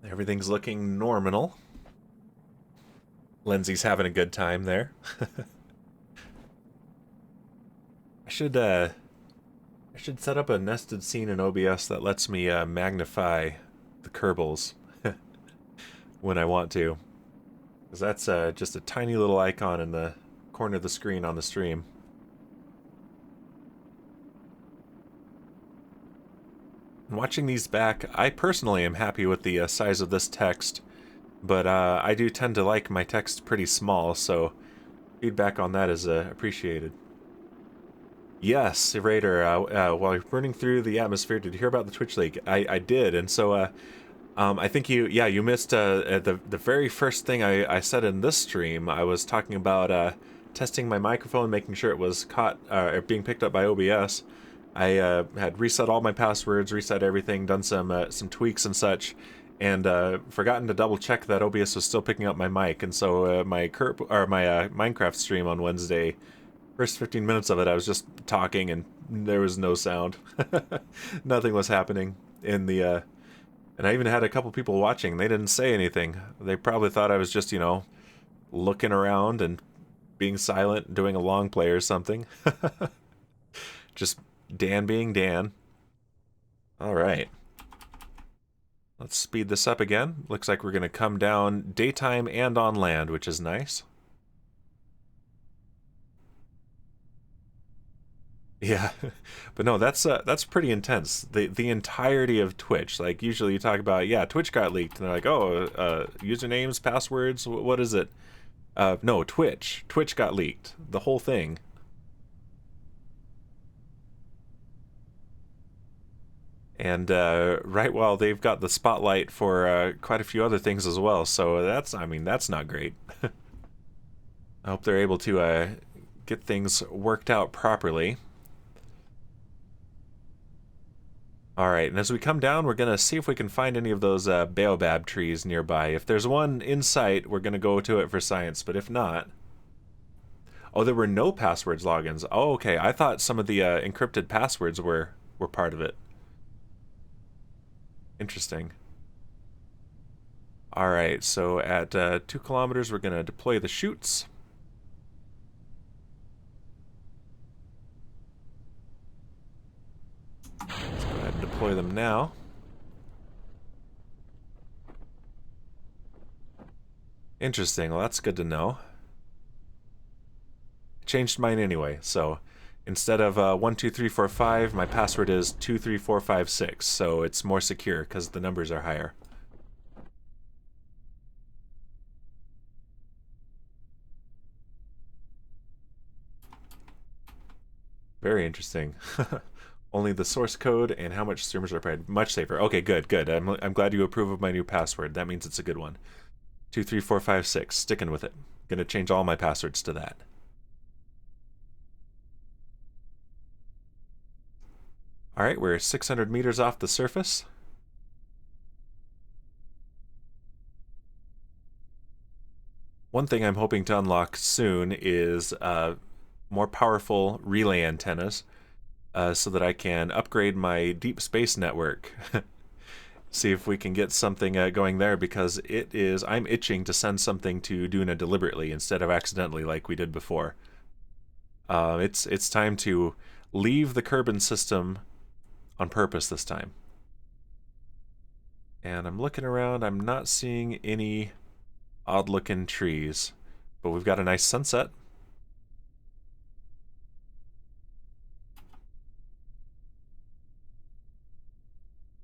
Everything's looking normal. Lindsay's having a good time there. I should set up a nested scene in OBS that lets me magnify the Kerbals when I want to. Because that's just a tiny little icon in the corner of the screen on the stream. Watching these back, I personally am happy with the size of this text, but I do tend to like my text pretty small, so feedback on that is appreciated. Yes, Raider, while you're burning through the atmosphere, did you hear about the Twitch leak? I did, and so I think you missed the very first thing I said in this stream. I was talking about testing my microphone, making sure it was caught or being picked up by OBS. I had reset all my passwords, reset everything, done some tweaks and such, and forgotten to double check that OBS was still picking up my mic. And so my Minecraft stream on Wednesday, first 15 minutes of it, I was just talking and there was no sound. Nothing was happening in the. And I even had a couple people watching. They didn't say anything. They probably thought I was just, you know, looking around and being silent, doing a long play or something. Just Dan being Dan. Alright. Let's speed this up again. Looks like we're going to come down daytime and on land, which is nice. Yeah, but no, that's pretty intense. The entirety of Twitch. Like usually you talk about, yeah, Twitch got leaked, and they're like, oh, usernames, passwords, what is it? No, Twitch got leaked, the whole thing. And right while they've got the spotlight for quite a few other things as well, so that's, I mean, that's not great. I hope they're able to get things worked out properly. Alright, and as we come down, we're going to see if we can find any of those baobab trees nearby. If there's one in sight, we're going to go to it for science, but if not... Oh, there were no passwords logins. Oh, okay, I thought some of the encrypted passwords were part of it. Interesting. Alright, so at 2 kilometers, we're going to deploy the chutes. Let's go ahead and deploy them now. Interesting, well that's good to know. I changed mine anyway, so instead of 12345, my password is 23456, so it's more secure because the numbers are higher. Very interesting. Only the source code and how much streamers are paid. Much safer. Okay, good, good. I'm glad you approve of my new password. That means it's a good one. 23456. Sticking with it. Gonna change all my passwords to that. Alright, we're 600 meters off the surface. One thing I'm hoping to unlock soon is more powerful relay antennas. So that I can upgrade my deep space network. See if we can get something going there, because I'm itching to send something to Duna deliberately instead of accidentally like we did before. It's time to leave the Kerbin system on purpose this time. And I'm looking around, I'm not seeing any odd-looking trees, but we've got a nice sunset.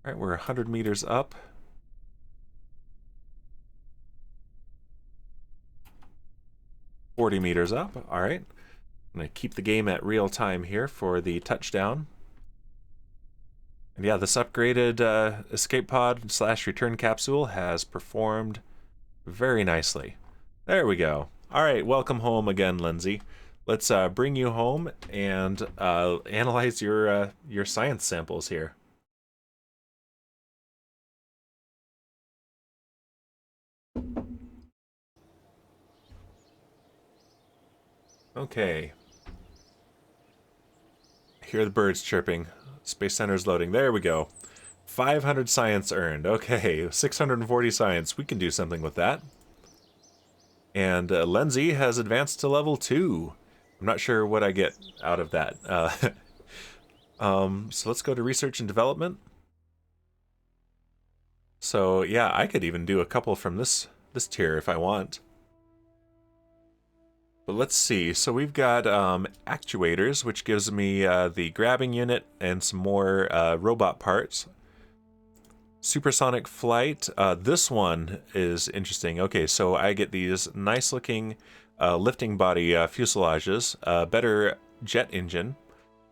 Alright, we're 100 meters up. $40 meters up. Alright. I'm going to keep the game at real time here for the touchdown. And yeah, this upgraded escape pod / return capsule has performed very nicely. There we go. Alright, welcome home again, Lindsay. Let's bring you home and analyze your science samples here. Okay. Hear the birds chirping. Space Center's loading. There we go. 500 science earned. Okay, 640 science. We can do something with that. And Lenzi has advanced to level 2. I'm not sure what I get out of that. So let's go to research and development. So yeah, I could even do a couple from this tier if I want. But let's see. So we've got actuators, which gives me the grabbing unit and some more robot parts. Supersonic flight. This one is interesting. Okay, so I get these nice looking lifting body fuselages, better jet engine.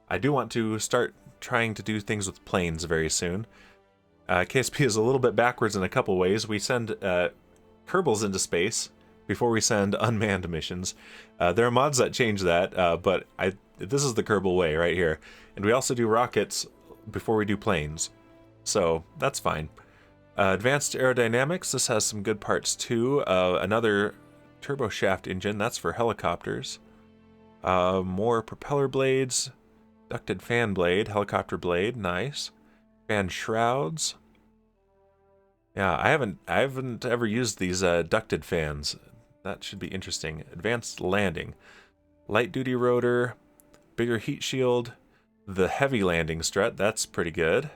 I do want to start trying to do things with planes very soon. KSP is a little bit backwards in a couple ways. We send Kerbals into space before we send unmanned missions. There are mods that change that, but this is the Kerbal way right here. And we also do rockets before we do planes. So that's fine. Advanced aerodynamics. This has some good parts too. Another turbo shaft engine. That's for helicopters. More propeller blades. Ducted fan blade. Helicopter blade. Nice. Fan shrouds. Yeah, I haven't ever used these ducted fans. That should be interesting. Advanced landing. Light duty rotor. Bigger heat shield. The heavy landing strut. That's pretty good.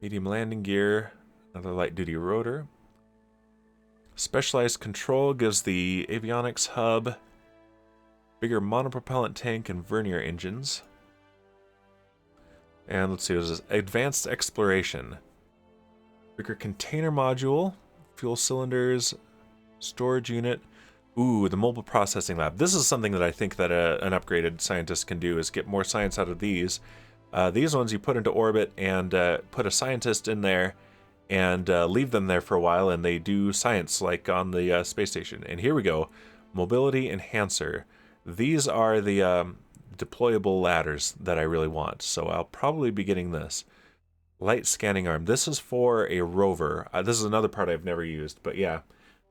Medium landing gear. Another light duty rotor. Specialized control gives the avionics hub. Bigger monopropellant tank and vernier engines. And let's see, there's this advanced exploration. Bigger container module, fuel cylinders, storage unit. Ooh, the mobile processing lab. This is something that I think that an upgraded scientist can do, is get more science out of these. These ones you put into orbit and put a scientist in there and leave them there for a while, and they do science like on the space station. And here we go, mobility enhancer. These are the deployable ladders that I really want, so I'll probably be getting this. Light scanning arm. This is for a rover. This is another part I've never used, but yeah.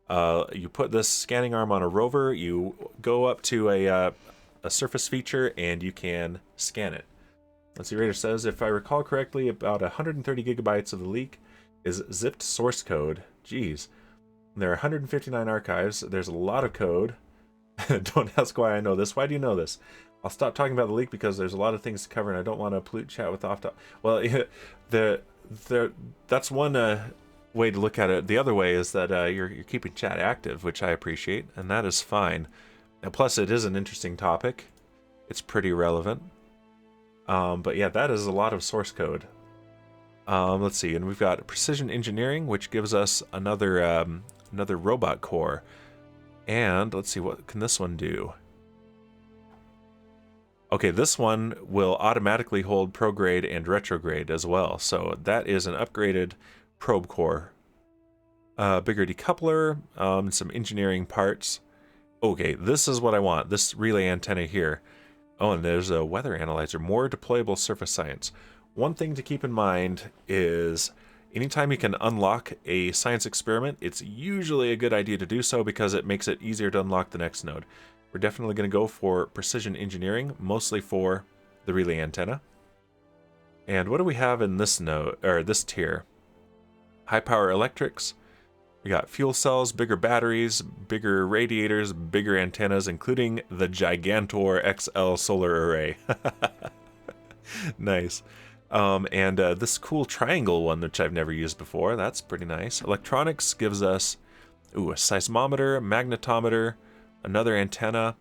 You put this scanning arm on a rover, you go up to a surface feature, and you can scan it. Let's see, Raider says, if I recall correctly, about 130 gigabytes of the leak is zipped source code. Jeez. There are 159 archives. There's a lot of code. Don't ask why I know this. Why do you know this? I'll stop talking about the leak because there's a lot of things to cover, and I don't want to pollute chat with off-top. Well, that's one way to look at it. The other way is that you're keeping chat active, which I appreciate, and that is fine. And plus, it is an interesting topic. It's pretty relevant. But yeah, that is a lot of source code. Let's see, and we've got precision engineering, which gives us another robot core. And let's see, what can this one do? Okay, this one will automatically hold prograde and retrograde as well. So that is an upgraded probe core. Bigger decoupler, some engineering parts. Okay, this is what I want, this relay antenna here. Oh, and there's a weather analyzer, more deployable surface science. One thing to keep in mind is anytime you can unlock a science experiment, it's usually a good idea to do so because it makes it easier to unlock the next node. We're definitely going to go for precision engineering, mostly for the relay antenna. And what do we have in this node, or this tier? High power electrics. We got fuel cells, bigger batteries, bigger radiators, bigger antennas, including the Gigantor XL solar array. Nice. And this cool triangle one, which I've never used before. That's pretty nice. Electronics gives us a seismometer, magnetometer, another antenna,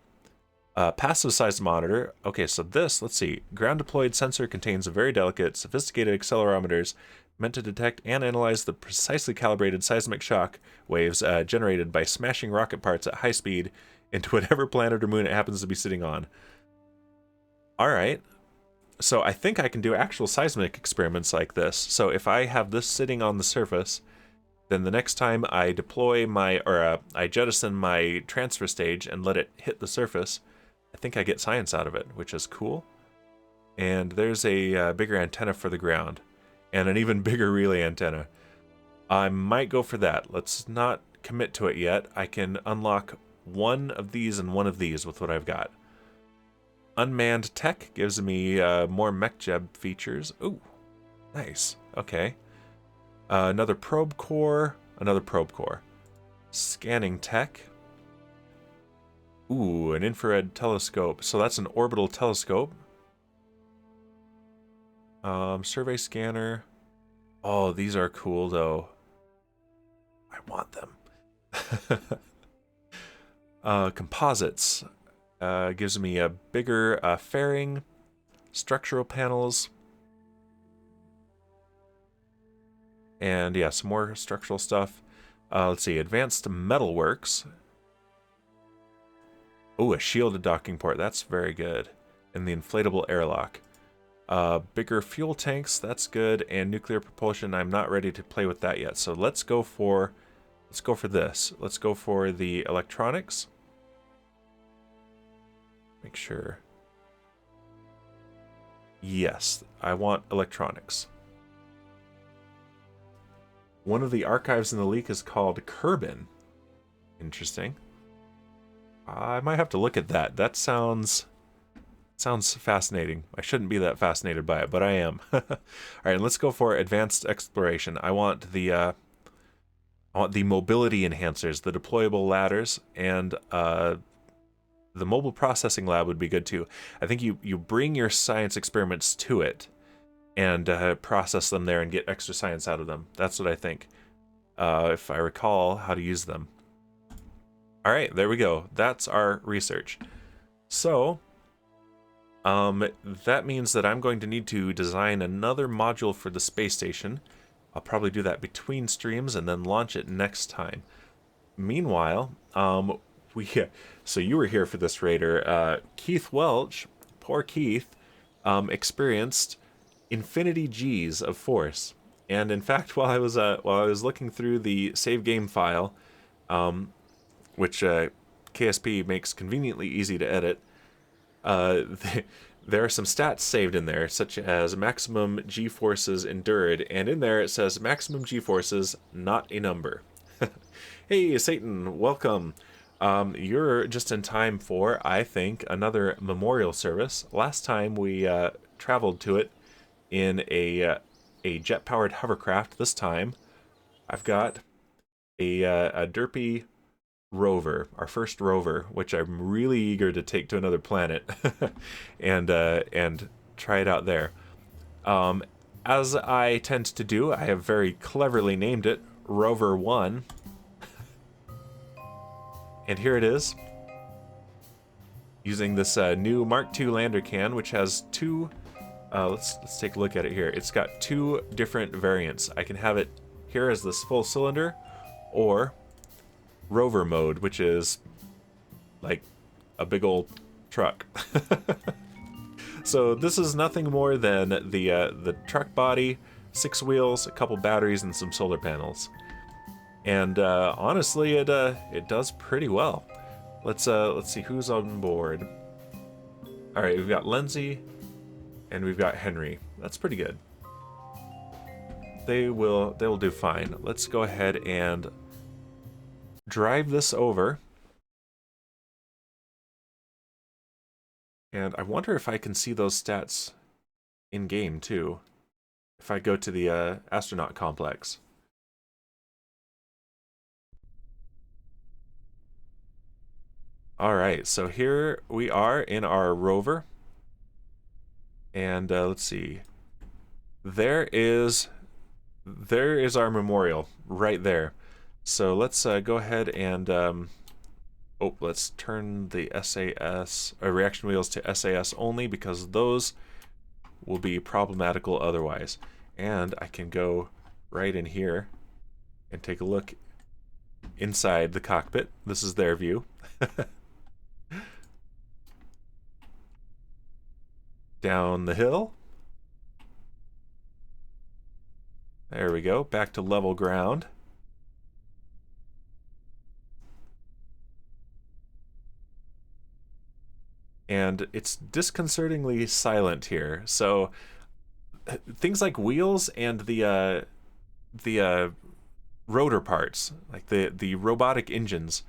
passive seismometer. Okay, so this, let's see. Ground deployed sensor contains very delicate, sophisticated accelerometers meant to detect and analyze the precisely calibrated seismic shock waves generated by smashing rocket parts at high speed into whatever planet or moon it happens to be sitting on. Alright, so I think I can do actual seismic experiments like this. So if I have this sitting on the surface, then the next time I deploy I jettison my transfer stage and let it hit the surface, I think I get science out of it, which is cool. And there's a bigger antenna for the ground. And an even bigger relay antenna. I might go for that. Let's not commit to it yet. I can unlock one of these and one of these with what I've got. Unmanned tech gives me more MechJeb features. Ooh, nice. Okay. Another probe core. Another probe core. Scanning tech. Ooh, an infrared telescope. So that's an orbital telescope. Survey scanner. Oh, these are cool though. I want them. Composites. Gives me a bigger fairing. Structural panels. And yeah, some more structural stuff. Let's see, advanced metalworks. Oh, a shielded docking port. That's very good. And the inflatable airlock. Bigger fuel tanks. That's good. And nuclear propulsion. I'm not ready to play with that yet. So let's go for this. Let's go for the electronics. Make sure. Yes, I want electronics. One of the archives in the leak is called Kerbin. Interesting. I might have to look at that. That sounds fascinating. I shouldn't be that fascinated by it, but I am. All right, let's go for advanced exploration. I want the mobility enhancers, the deployable ladders, and the mobile processing lab would be good too. I think you bring your science experiments to it and process them there and get extra science out of them. That's what I think, if I recall how to use them. All right, there we go. That's our research. So, that means that I'm going to need to design another module for the space station. I'll probably do that between streams and then launch it next time. Meanwhile, so you were here for this, Raider. Keith Welch, poor Keith, experienced infinity G's of force. And in fact, while I was looking through the save game file, which KSP makes conveniently easy to edit, there are some stats saved in there, such as maximum G-forces endured, and in there it says maximum G-forces, not a number. Hey, Satan, welcome. You're just in time for, I think, another memorial service. Last time we traveled to it in a jet-powered hovercraft. This time, I've got a derpy rover, our first rover, which I'm really eager to take to another planet and try it out there. As I tend to do, I have very cleverly named it Rover 1. And here it is, using this new Mark II lander can, which has two, let's take a look at it here. It's got two different variants. I can have it here as this full cylinder, or rover mode, which is like a big old truck. So this is nothing more than the truck body, 6 wheels, a couple batteries, and some solar panels. And honestly, it does pretty well. Let's see who's on board. All right, we've got Lindsay, and we've got Henry. That's pretty good. They will do fine. Let's go ahead and drive this over. And I wonder if I can see those stats in game too, if I go to the astronaut complex. All right, so here we are in our rover, and let's see. There is our memorial right there. So let's go ahead and let's turn the SAS reaction wheels to SAS only, because those will be problematical otherwise. And I can go right in here and take a look inside the cockpit. This is their view. Down the hill. There we go, back to level ground. And it's disconcertingly silent here. So things like wheels and the rotor parts, like the robotic engines,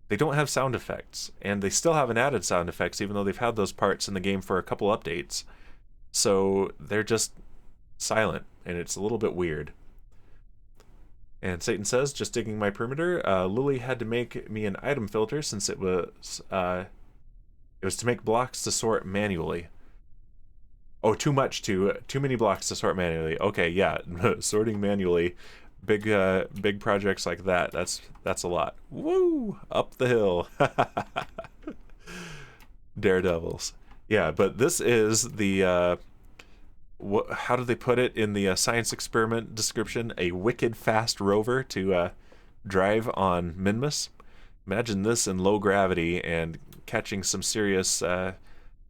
they don't have sound effects, and they still haven't added sound effects even though they've had those parts in the game for a couple updates. So they're just silent, and it's a little bit weird. And Satan says, just digging my perimeter, Lily had to make me an item filter since it was It was to make blocks to sort manually. Oh, too many blocks to sort manually. Okay, yeah, sorting manually, big projects like that. That's a lot. Woo! Up the hill. Daredevils. Yeah, but this is the how do they put it in the science experiment description? A wicked fast rover to drive on Minmus. Imagine this in low gravity and catching some serious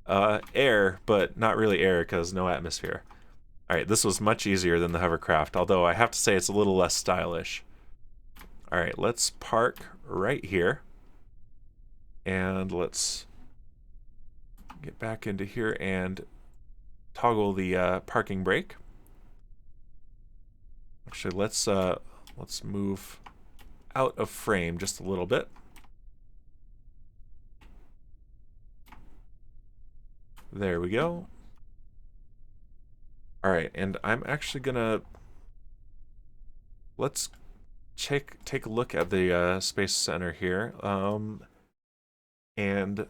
air, but not really air because no atmosphere. Alright, this was much easier than the hovercraft, although I have to say it's a little less stylish. Alright, let's park right here. And let's get back into here and toggle the parking brake. Actually, let's move out of frame just a little bit. There we go. Alright, and I'm actually gonna... Let's take a look at the Space Center here, and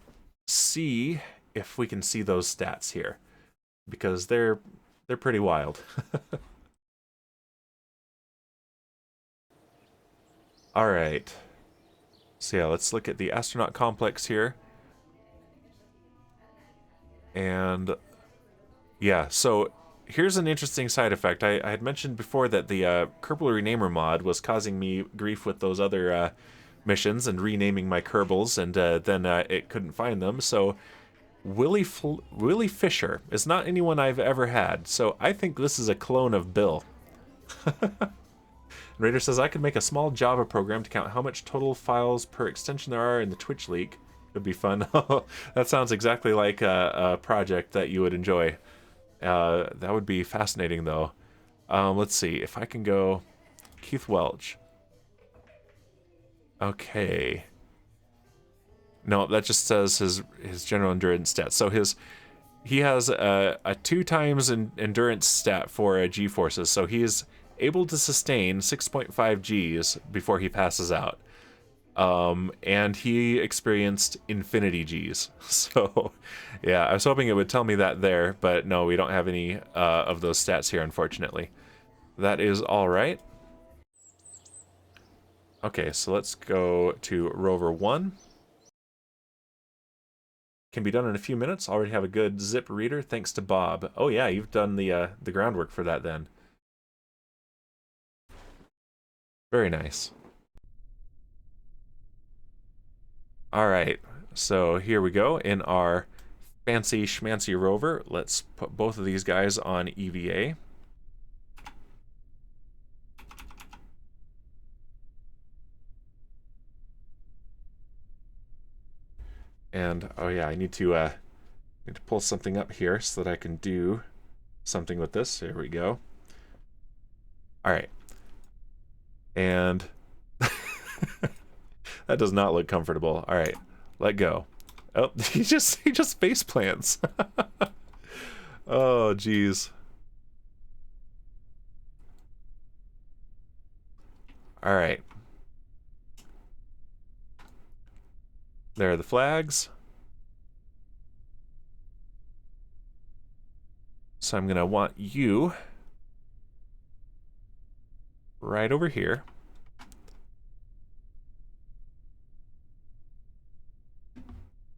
see if we can see those stats here, because they're pretty wild. Alright. So yeah, let's look at the astronaut complex here. And yeah, so here's an interesting side effect. I had mentioned before that the Kerbal Renamer mod was causing me grief with those other missions and renaming my Kerbals, and then it couldn't find them. So Willie Fisher is not anyone I've ever had, so I think this is a clone of Bill. Raider says, I could make a small Java program to count how much total files per extension there are in the Twitch leak. Would be fun. That sounds exactly like a project that you would enjoy. That would be fascinating, though. Let's see if I can go Keith Welch. Okay. No, that just says his general endurance stat. So he has a 2 times endurance stat for G-forces. So he is able to sustain 6.5 Gs before he passes out. And he experienced infinity Gs. So, yeah, I was hoping it would tell me that there, but no, we don't have any of those stats here, unfortunately. That is all right. Okay, so let's go to Rover 1. Can be done in a few minutes. Already have a good zip reader, thanks to Bob. Oh yeah, you've done the groundwork for that then. Very nice. Alright, so here we go in our fancy schmancy rover. Let's put both of these guys on EVA. And oh yeah, I need to pull something up here so that I can do something with this. There we go. Alright. And that does not look comfortable. All right, let go. Oh, he just face plants. Oh, geez. All right. There are the flags. So I'm gonna want you right over here.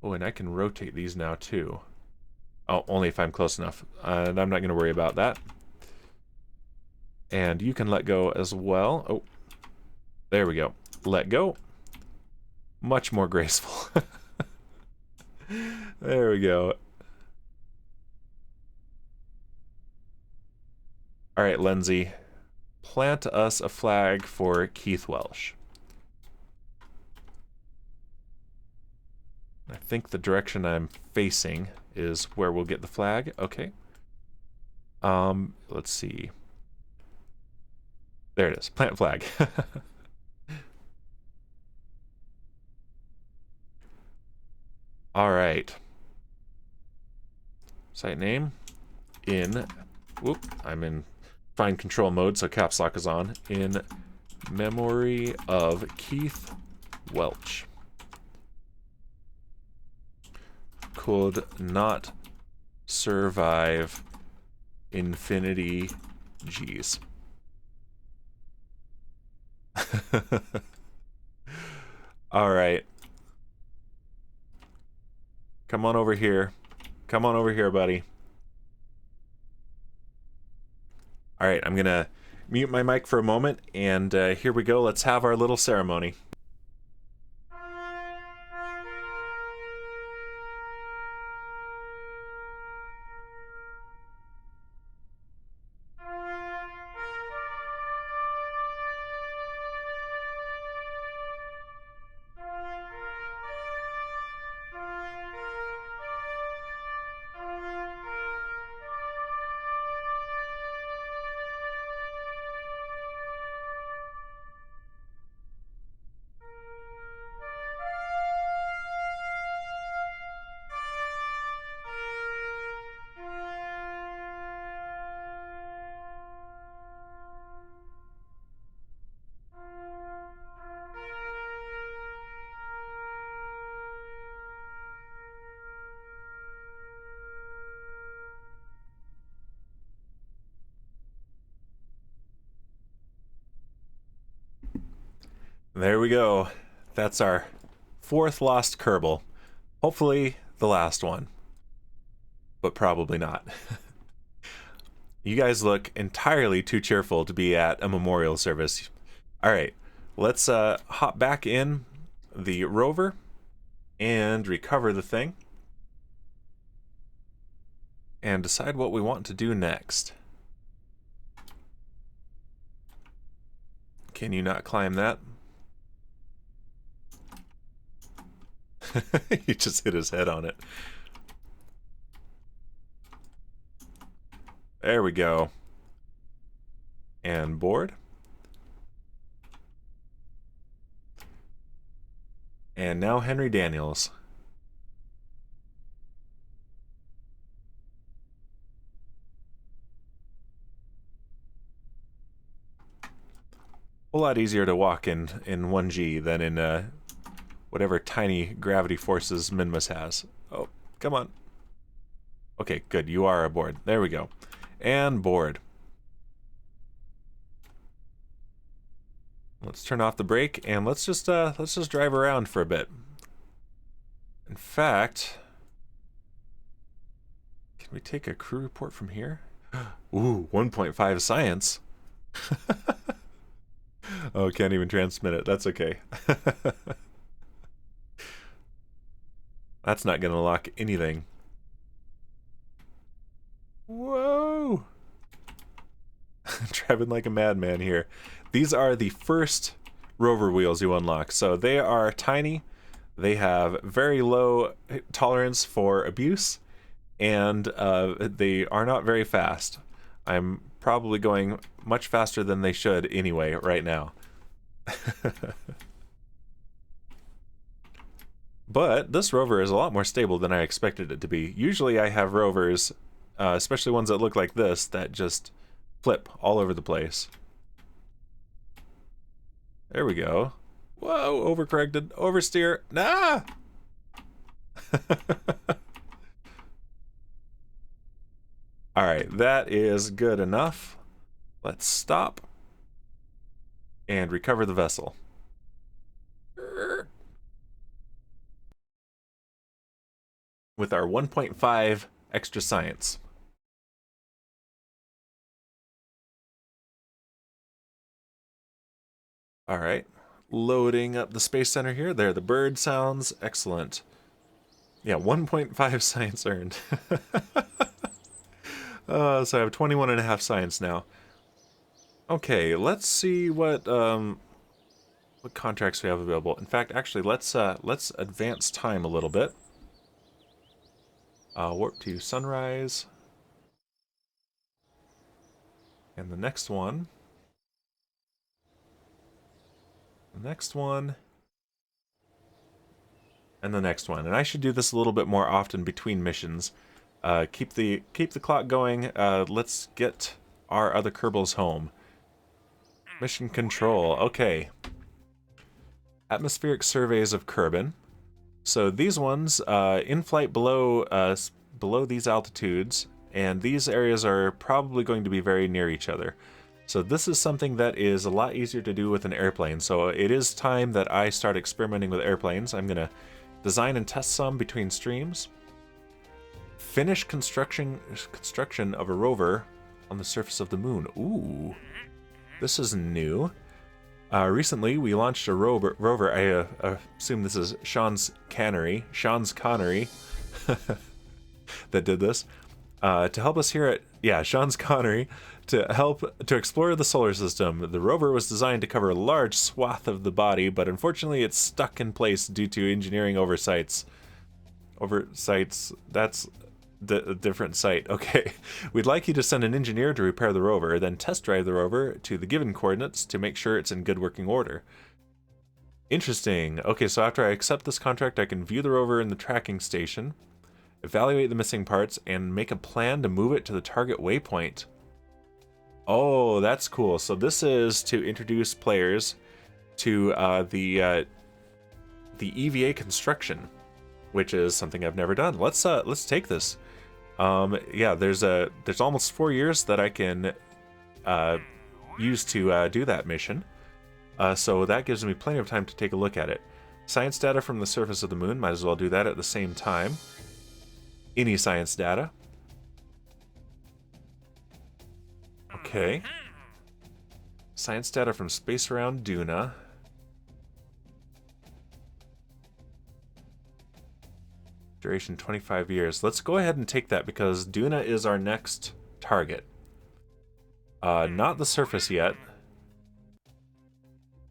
Oh, and I can rotate these now too. Oh, only if I'm close enough. And I'm not going to worry about that. And you can let go as well. Oh, there we go. Let go. Much more graceful. There we go. All right, Lindsay. Plant us a flag for Keith Welsh. I think the direction I'm facing is where we'll get the flag. Okay. Let's see. There it is. Plant flag. All right. Site name in. Whoop. I'm in fine control mode, so caps lock is on. In memory of Keith Welch. could not survive infinity G's. All right. Come on over here. Come on over here, buddy. All right, I'm gonna mute my mic for a moment, and here we go. Let's have our little ceremony. There we go. That's our 4th lost Kerbal. Hopefully the last one. But probably not. You guys look entirely too cheerful to be at a memorial service. Alright, let's hop back in the rover and recover the thing. And decide what we want to do next. Can you not climb that? He just hit his head on it. There we go. And board. And now Henry Daniels. A lot easier to walk in 1G than in whatever tiny gravity forces Minmus has. Oh, come on. Okay, good. You are aboard. There we go. And board. Let's turn off the brake and let's just drive around for a bit. In fact, can we take a crew report from here? Ooh, 1.5 science. Oh, can't even transmit it. That's okay. That's not gonna lock anything. Whoa! Driving like a madman here. These are the first rover wheels you unlock. So they are tiny, they have very low tolerance for abuse, and they are not very fast. I'm probably going much faster than they should anyway right now. But this rover is a lot more stable than I expected it to be. Usually I have rovers, especially ones that look like this, that just flip all over the place. There we go. Whoa, overcorrected, oversteer. Nah! Alright, that is good enough. Let's stop and recover the vessel. With our 1.5 extra science. Alright, loading up the Space Center here. There, the bird sounds. Excellent. Yeah, 1.5 science earned. So I have 21.5 science now. Okay, let's see what contracts we have available. In fact, actually, let's advance time a little bit. Warp to Sunrise. And the next one. The next one. And the next one. And I should do this a little bit more often between missions. Keep the clock going. Let's get our other Kerbals home. Mission control. Okay. Atmospheric surveys of Kerbin. So these ones, in flight below these altitudes, and these areas are probably going to be very near each other. So this is something that is a lot easier to do with an airplane. So it is time that I start experimenting with airplanes. I'm gonna design and test some between streams. Finish construction of a rover on the surface of the moon. Ooh, this is new. Recently, we launched a rover. I assume this is Sean's Connery that did this. To help us here at, Sean's Connery, to help to explore the solar system. The rover was designed to cover a large swath of the body, but unfortunately it's stuck in place due to engineering oversights. That's a different site. Okay. We'd like you to send an engineer to repair the rover, then test drive the rover to the given coordinates to make sure it's in good working order. Interesting. Okay, so after I accept this contract, I can view the rover in the tracking station, evaluate the missing parts, and make a plan to move it to the target waypoint. Oh, that's cool. So this is to introduce players to the EVA construction, which is something I've never done. Let's take this. There's almost 4 years that I can use to do that mission. So that gives me plenty of time to take a look at it. Science data from the surface of the moon, might as well do that at the same time. Any science data. Okay. Science data from space around Duna. Duration 25 years. Let's go ahead and take that because Duna is our next target. Not the surface yet.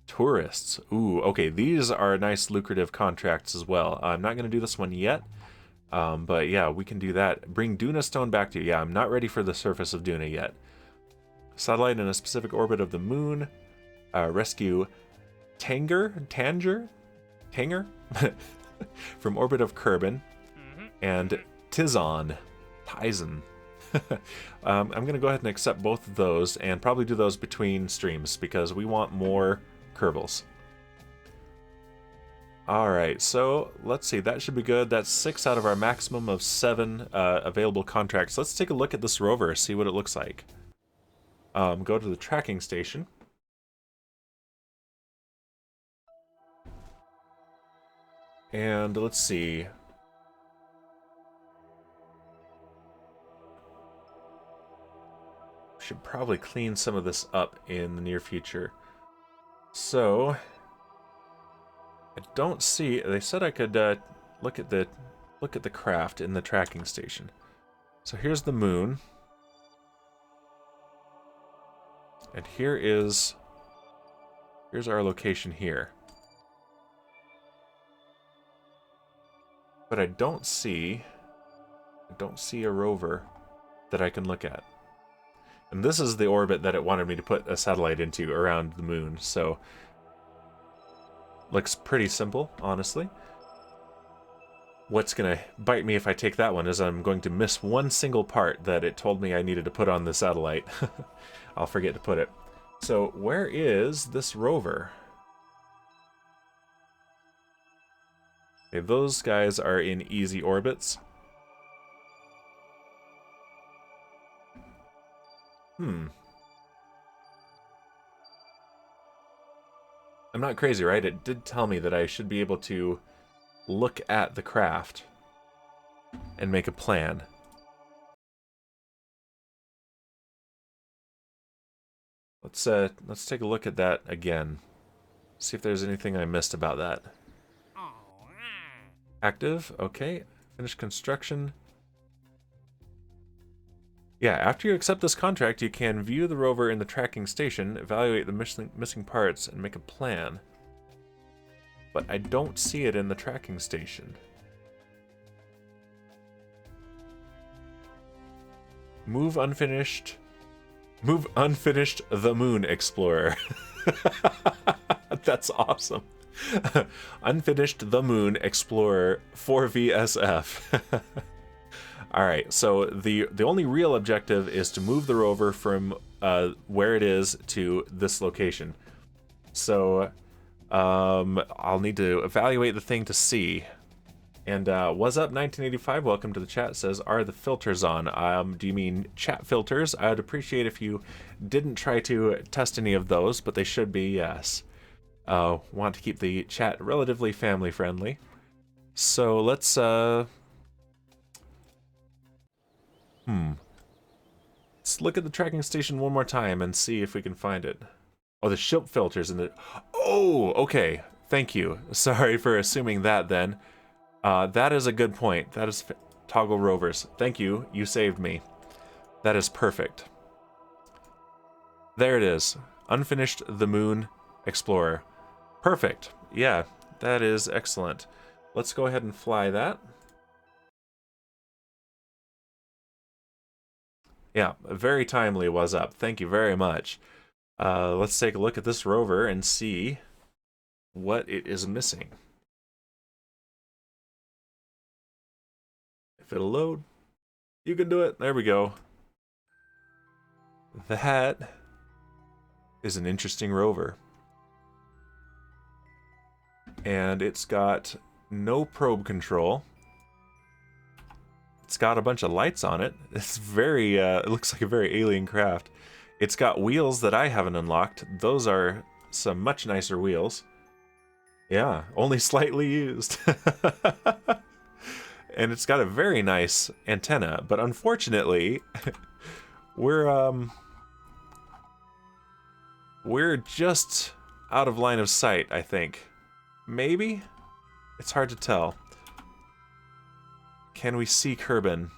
Tourists. Ooh, okay, these are nice lucrative contracts as well. I'm not going to do this one yet, but yeah, we can do that. Bring Duna stone back to you. Yeah, I'm not ready for the surface of Duna yet. Satellite in a specific orbit of the moon. Rescue Tanger from orbit of Kerbin. And Tizon. I'm going to go ahead and accept both of those and probably do those between streams because we want more Kerbals. Alright, so let's see. That should be good. That's 6 out of our maximum of 7 available contracts. Let's take a look at this rover, see what it looks like. Go to the tracking station. And let's see. Should probably clean some of this up in the near future. So, I don't see. They said I could look at the craft in the tracking station. So here's the moon, and here's our location here. But I don't see a rover that I can look at. And this is the orbit that it wanted me to put a satellite into around the moon, so looks pretty simple, honestly. What's gonna bite me if I take that one is I'm going to miss one single part that it told me I needed to put on the satellite. I'll forget to put it. So where is this rover? Okay, those guys are in easy orbits. I'm not crazy, right? It did tell me that I should be able to look at the craft and make a plan. Let's take a look at that again. See if there's anything I missed about that. Active, okay. Finish construction. Yeah, after you accept this contract, you can view the rover in the tracking station, evaluate the missing parts, and make a plan. But I don't see it in the tracking station. Move unfinished the moon explorer. That's awesome. Unfinished the moon explorer 4VSF. Alright, so the only real objective is to move the rover from where it is to this location. So I'll need to evaluate the thing to see And what's up 1985, welcome to the chat, says, are the filters on? Do you mean chat filters? I'd appreciate if you didn't try to test any of those, but they should be, yes. Want to keep the chat relatively family friendly. So let's, let's look at the tracking station one more time and see if we can find it. Oh, the ship filters in the... Oh, okay. Thank you. Sorry for assuming that then. That is a good point. That is toggle rovers. Thank you. You saved me. That is perfect. There it is. Unfinished the Moon Explorer. Perfect. Yeah, that is excellent. Let's go ahead and fly that. Yeah, very timely was up. Thank you very much. Let's take a look at this rover and see what it is missing. If it'll load, you can do it. There we go. That is an interesting rover. And it's got no probe control. It's got a bunch of lights on it. It's very, it looks like a very alien craft. It's got wheels that I haven't unlocked. Those are some much nicer wheels. Yeah, only slightly used. And it's got a very nice antenna, but unfortunately, we're just out of line of sight, I think. Maybe? It's hard to tell. Can we see Kerbin?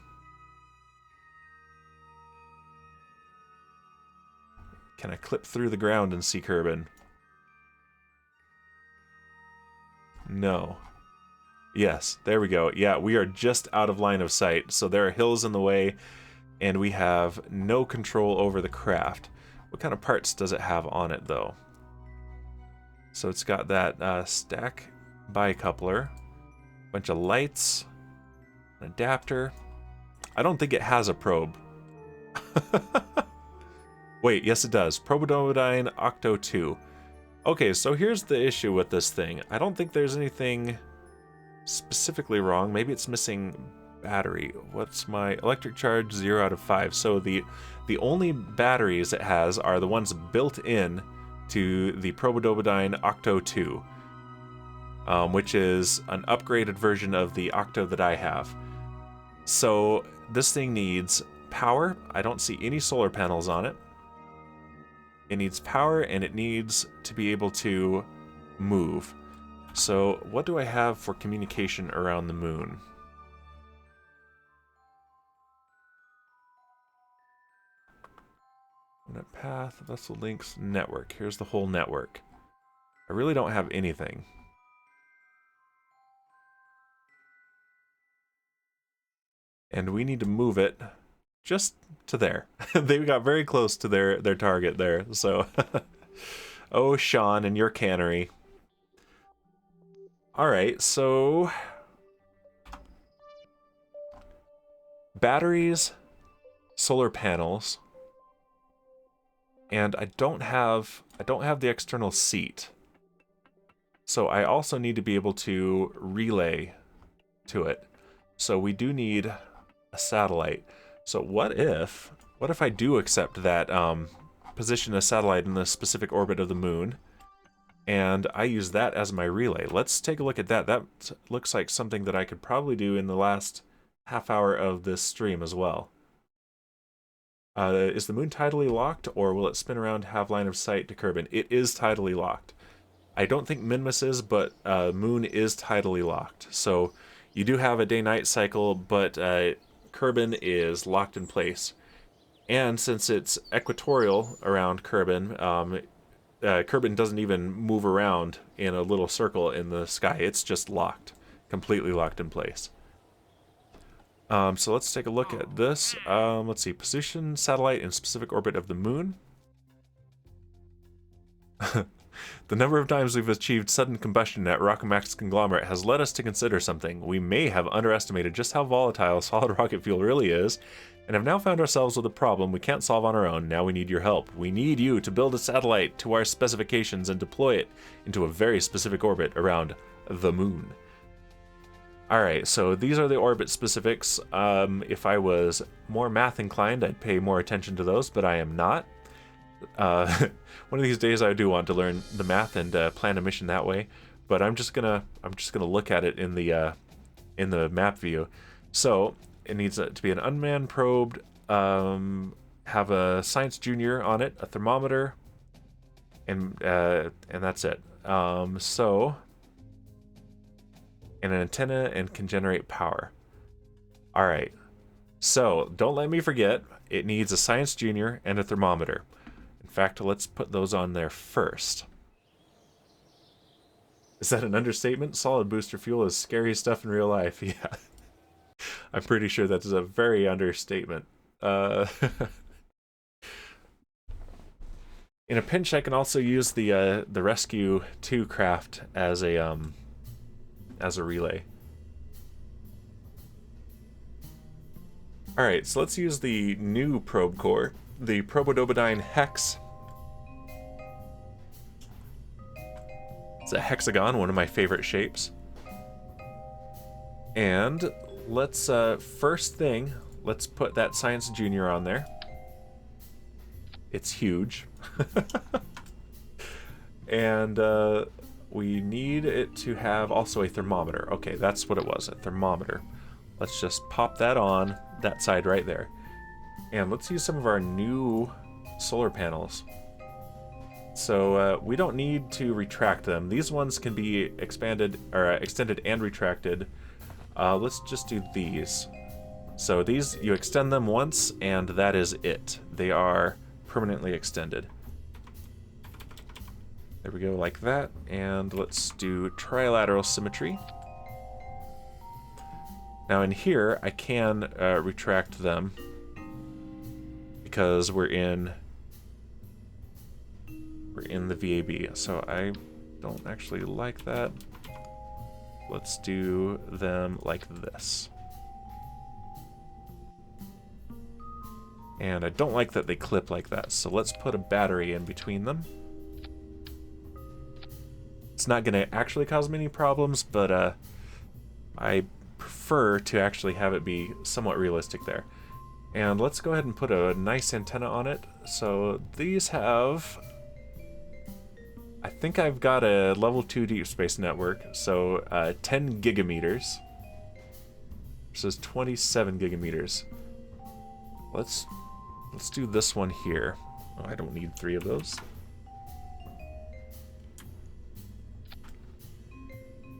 Can I clip through the ground and see Kerbin? No. Yes, there we go. Yeah, we are just out of line of sight, so there are hills in the way, and we have no control over the craft. What kind of parts does it have on it, though? So it's got that stack bicoupler, bunch of lights, an adapter. I don't think it has a probe. Wait, yes it does. Probododyne Octo 2. Okay, so here's the issue with this thing. I don't think there's anything specifically wrong. Maybe it's missing battery. What's my electric charge? 0 out of 5. So the only batteries it has are the ones built in to the Probododyne Octo 2, which is an upgraded version of the Octo that I have. So this thing needs power. I don't see any solar panels on it. It needs power, and it needs to be able to move. So what do I have for communication around the moon? Net path, vessel links, network. Here's the whole network. I really don't have anything. And we need to move it just to there. They got very close to their target there, so... Oh, Sean, and your cannery. Alright, so... batteries, solar panels, and I don't have the external seat. So I also need to be able to relay to it. So we do need a satellite. So what if I do accept that position a satellite in the specific orbit of the moon, and I use that as my relay? Let's take a look at that. That looks like something that I could probably do in the last half hour of this stream as well. Is the moon tidally locked, or will it spin around to have line of sight to Kerbin? It is tidally locked. I don't think Minmus is, but moon is tidally locked. So you do have a day-night cycle, but Kerbin is locked in place. And since it's equatorial around Kerbin, Kerbin doesn't even move around in a little circle in the sky. It's just locked, completely locked in place. So let's take a look at this. Let's see, position satellite in specific orbit of the moon. The number of times we've achieved sudden combustion at Rockamax Conglomerate has led us to consider something. We may have underestimated just how volatile solid rocket fuel really is, and have now found ourselves with a problem we can't solve on our own. Now we need your help. We need you to build a satellite to our specifications and deploy it into a very specific orbit around the moon. Alright, so these are the orbit specifics. If I was more math inclined, I'd pay more attention to those, but I am not. One of these days I do want to learn the math and plan a mission that way, but I'm just gonna look at it in the map view. So it needs to be an unmanned probe, have a science junior on it, a thermometer, and that's it. So and an antenna, and can generate power. All right. So don't let me forget, it needs a science junior and a thermometer. In fact, let's put those on there first. Is that an understatement? Solid booster fuel is scary stuff in real life. Yeah. I'm pretty sure that is a very understatement. In a pinch, I can also use the Rescue 2 craft as a relay. Alright, so let's use the new probe core, the Probodobodyne Hex. It's a hexagon, one of my favorite shapes. And let's, first thing, let's put that Science Junior on there. It's huge. And we need it to have also a thermometer. Okay, that's what it was, a thermometer. Let's just pop that on that side right there. And let's use some of our new solar panels. So we don't need to retract them. These ones can be expanded or extended and retracted. Let's just do these. So these, you extend them once and that is it. They are permanently extended. There we go, like that. And let's do trilateral symmetry. Now in here, I can retract them because we're in the VAB. So I don't actually like that. Let's do them like this. And I don't like that they clip like that. So let's put a battery in between them. It's not going to actually cause me any problems, but I prefer to actually have it be somewhat realistic there. And let's go ahead and put a nice antenna on it. So these have... I think I've got a level 2 deep space network, so 10 gigameters versus 27 gigameters. Let's do this one here. Oh, I don't need 3 of those.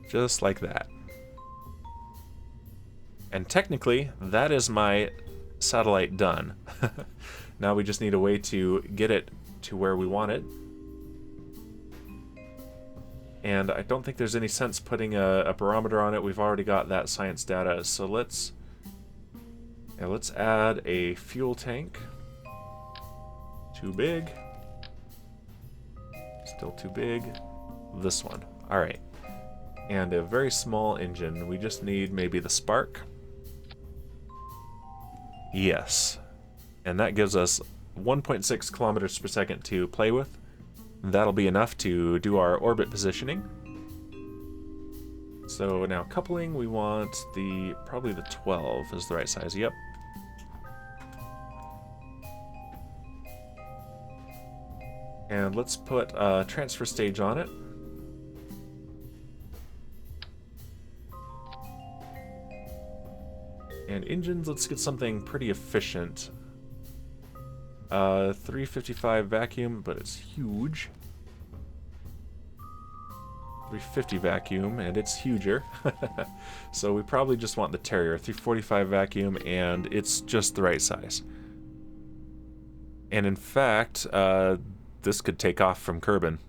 Just like that. And technically, that is my satellite done. Now we just need a way to get it to where we want it. And I don't think there's any sense putting a barometer on it. We've already got that science data. So let's add a fuel tank. Too big. Still too big. This one. All right. And a very small engine. We just need maybe the spark. Yes. And that gives us 1.6 kilometers per second to play with. That'll be enough to do our orbit positioning. So now coupling, we want probably the 12 is the right size. Yep. And let's put a transfer stage on it. And engines, let's get something pretty efficient. 355 vacuum, but it's huge. 350 vacuum, and it's huger. So we probably just want the Terrier. 345 vacuum, and it's just the right size. And in fact, this could take off from Kerbin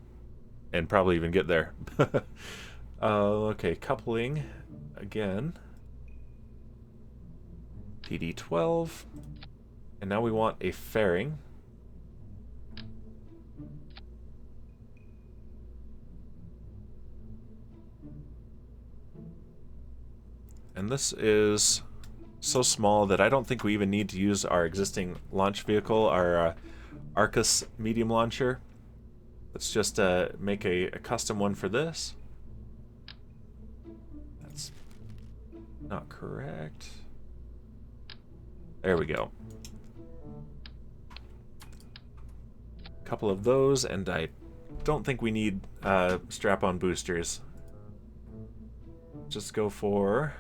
and probably even get there. Okay, coupling again. PD12. And now we want a fairing. And this is so small that I don't think we even need to use our existing launch vehicle, our Arcus medium launcher. Let's just make a custom one for this. That's Not correct. There we go. A couple of those, and I don't think we need strap-on boosters. Just go for...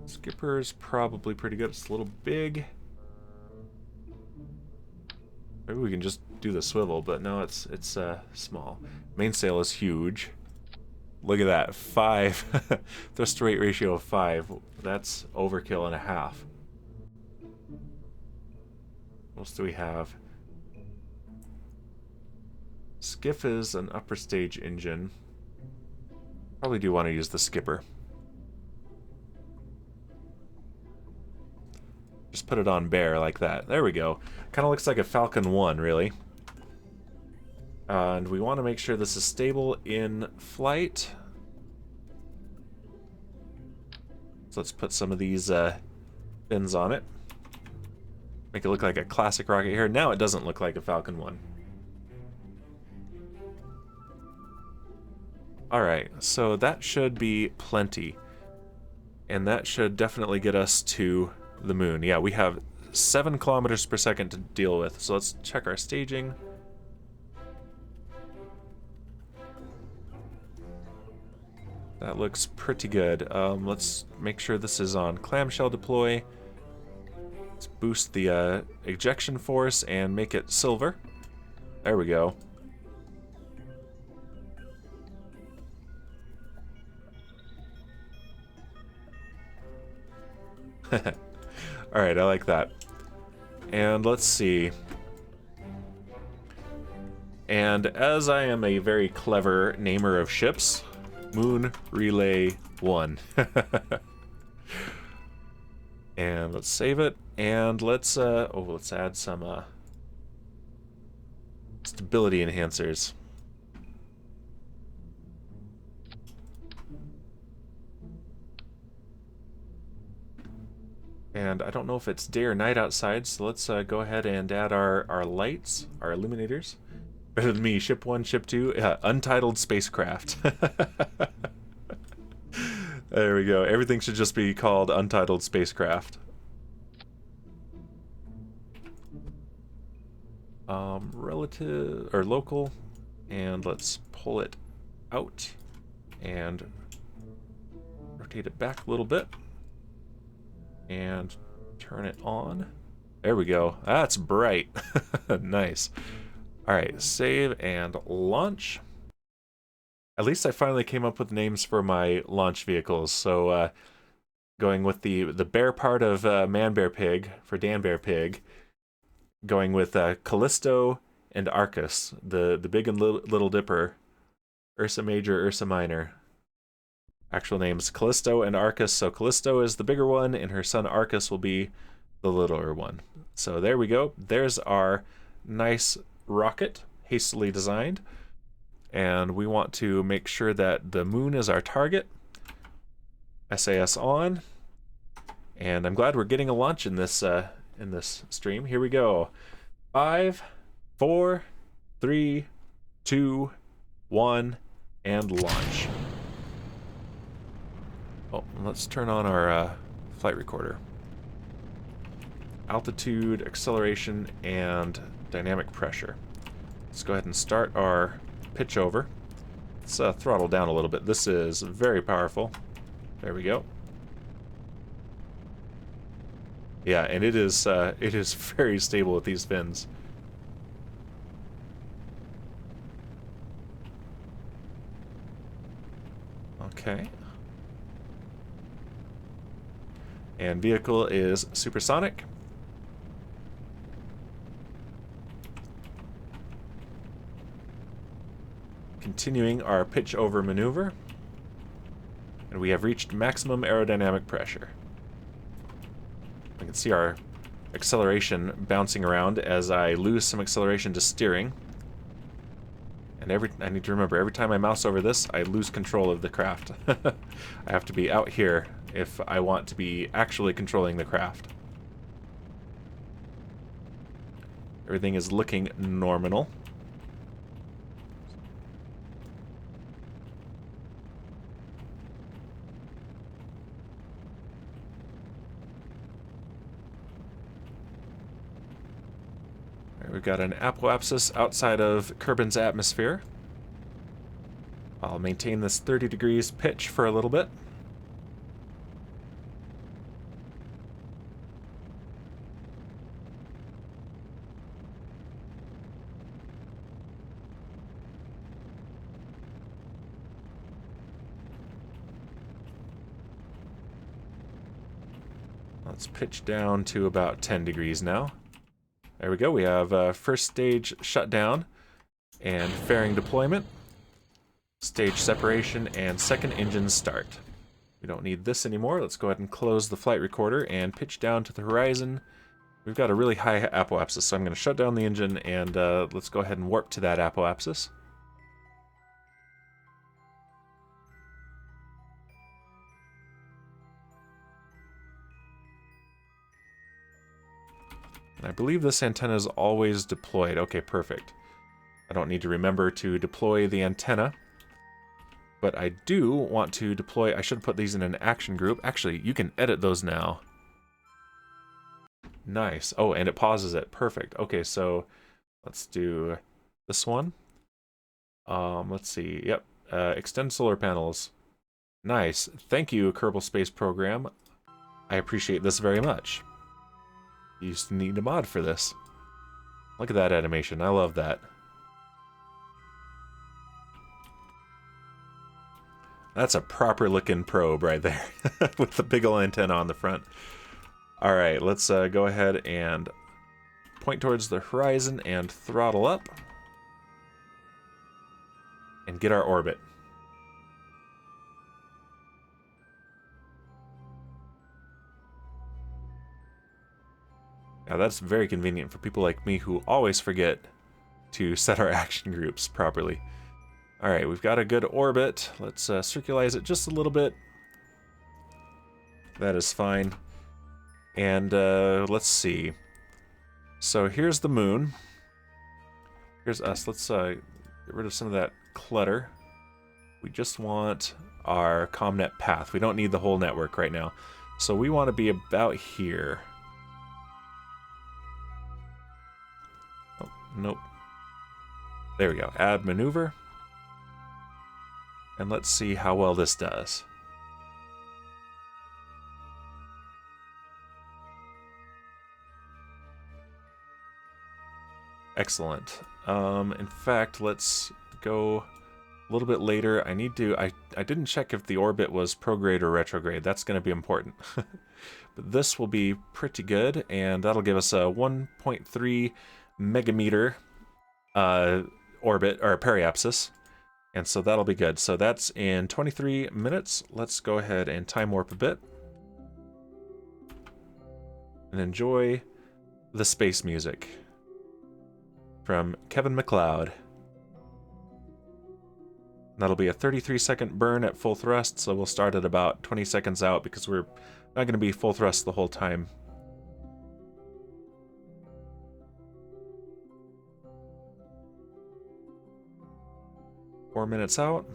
Skipper's probably pretty good. It's a little big. Maybe we can just do the swivel, but no, it's small. Mainsail is huge. Look at that, 5. Thrust to weight ratio of 5. That's overkill and a half. What else do we have? Skiff is an upper stage engine. Probably do want to use the skipper. Just put it on bare like that. There we go. Kind of looks like a Falcon 1, really. And we want to make sure this is stable in flight. So let's put some of these fins on it. Make it look like a classic rocket here. Now it doesn't look like a Falcon 1. Alright, so that should be plenty. And that should definitely get us to the moon. Yeah, we have 7 kilometers per second to deal with. So let's check our staging. That looks pretty good. Let's make sure this is on clamshell deploy. Let's boost the ejection force and make it silver. There we go. Alright, I like that. And let's see. And as I am a very clever namer of ships, Moon Relay 1. And let's save it. And let's let's add some stability enhancers. And I don't know if it's day or night outside, so let's go ahead and add our lights, our illuminators. Better than me, ship 1, ship 2, untitled spacecraft. There we go. Everything should just be called untitled spacecraft. Relative, or local, and let's pull it out and rotate it back a little bit. And turn it on. There we go. That's bright. Nice. Alright, save and launch. At least I finally came up with names for my launch vehicles. So going with the bear part of Man Bear Pig for Dan Bear Pig. Going with Callisto and Arcus, the Big and Little Dipper. Ursa Major, Ursa Minor. Actual names Callisto and Arcus. So Callisto is the bigger one, and her son Arcus will be the littler one. So there we go. There's our nice rocket, hastily designed. And we want to make sure that the moon is our target. SAS on. And I'm glad we're getting a launch in this stream. Here we go. 5, 4, 3, 2, 1, and launch. Oh, let's turn on our flight recorder. Altitude, acceleration, and dynamic pressure. Let's go ahead and start our pitch over. Let's throttle down a little bit. This is very powerful. There we go. Yeah, and it is very stable with these fins. Okay. And vehicle is supersonic. Continuing our pitch over maneuver. And we have reached maximum aerodynamic pressure. I can see our acceleration bouncing around as I lose some acceleration to steering. And I need to remember, every time I mouse over this, I lose control of the craft. I have to be out here if I want to be actually controlling the craft. Everything is looking nominal. We've got an apoapsis outside of Kerbin's atmosphere. I'll maintain this 30 degrees pitch for a little bit. Let's pitch down to about 10 degrees now. There we go. We have first stage shutdown and fairing deployment, stage separation, and second engine start. We don't need this anymore. Let's go ahead and close the flight recorder and pitch down to the horizon. We've got a really high apoapsis, so I'm going to shut down the engine and let's go ahead and warp to that apoapsis. And I believe this antenna is always deployed. Okay, perfect. I don't need to remember to deploy the antenna. But I do want to deploy... I should put these in an action group. Actually, you can edit those now. Nice. Oh, and it pauses it. Perfect. Okay, so let's do this one. Let's see. Yep. Extend solar panels. Nice. Thank you, Kerbal Space Program. I appreciate this very much. You just need a mod for this. Look at that animation. I love that. That's a proper looking probe right there with the big ol' antenna on the front. All right, let's go ahead and point towards the horizon and throttle up and get our orbit. Now that's very convenient for people like me who always forget to set our action groups properly. All right, we've got a good orbit. Let's circularize it just a little bit. That is fine. And let's see. So here's the moon. Here's us. Let's get rid of some of that clutter. We just want our ComNet path. We don't need the whole network right now. So we want to be about here. Oh, nope. There we go. Add maneuver. And let's see how well this does. Excellent. In fact, let's go a little bit later. I need to... I didn't check if the orbit was prograde or retrograde. That's going to be important. But this will be pretty good, and that'll give us a 1.3 megameter orbit, or periapsis. And so that'll be good. So that's in 23 minutes. Let's go ahead and time warp a bit. And enjoy the space music from Kevin MacLeod. That'll be a 33-second burn at full thrust, so we'll start at about 20 seconds out because we're not going to be full thrust the whole time. Four minutes out.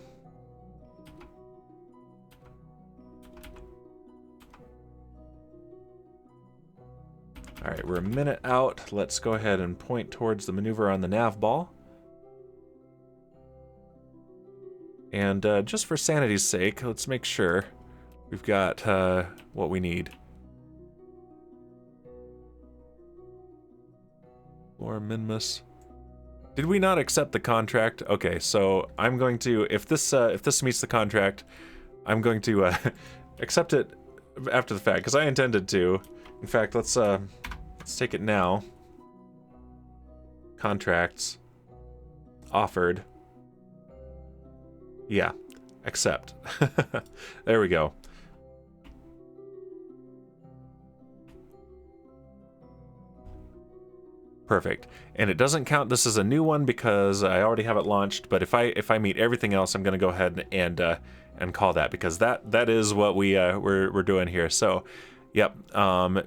All right, we're a minute out. Let's go ahead and point towards the maneuver on the nav ball. And just for sanity's sake, let's make sure we've got what we need. Or Minmus. Did we not accept the contract? Okay, so I'm going to, if this meets the contract, I'm going to accept it after the fact because I intended to. In fact, let's take it now. Contracts. Offered. Yeah. Accept. There we go. Perfect. And it doesn't count this as a new one because I already have it launched, but if I meet everything else, I'm going to go ahead and call that because that is what we're doing here. So, yep,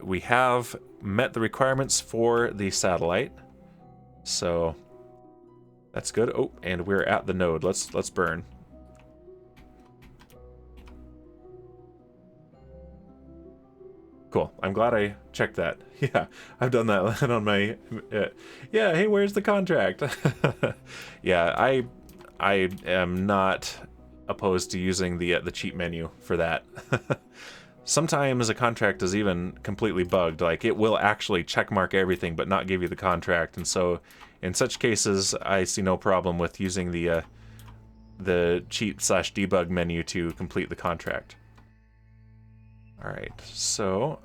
we have met the requirements for the satellite. So that's good. Oh, and we're at the node. Let's burn. Cool. I'm glad I checked that. Yeah, I've done that on my... yeah, hey, where's the contract? Yeah, I am not opposed to using the cheat menu for that. Sometimes a contract is even completely bugged. Like, it will actually checkmark everything but not give you the contract. And so, in such cases, I see no problem with using the cheat/debug menu to complete the contract. Alright, so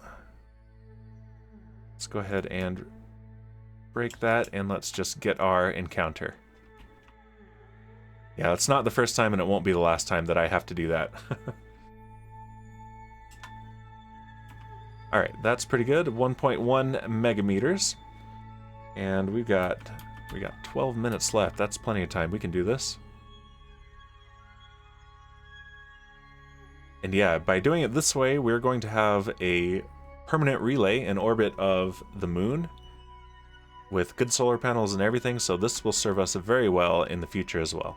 let's go ahead and break that, and let's just get our encounter. Yeah, it's not the first time, and it won't be the last time that I have to do that. Alright, that's pretty good. 1.1 megameters. And we got 12 minutes left. That's plenty of time. We can do this. And yeah, by doing it this way, we're going to have a permanent relay in orbit of the moon with good solar panels and everything, so this will serve us very well in the future as well.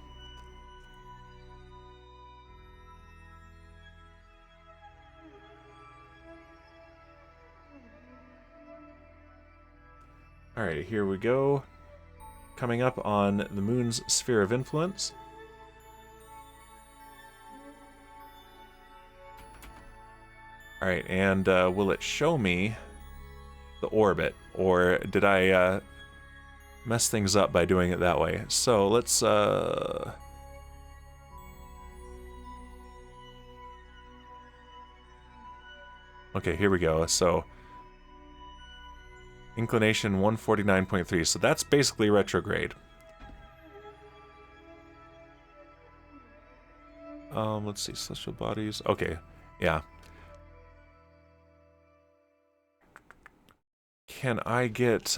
Alright, here we go. Coming up on the moon's sphere of influence. Alright, and will it show me the orbit, or did I mess things up by doing it that way? So let's okay, here we go. So inclination 149.3, so that's basically retrograde. Let's see, celestial bodies. Okay, yeah. Can I get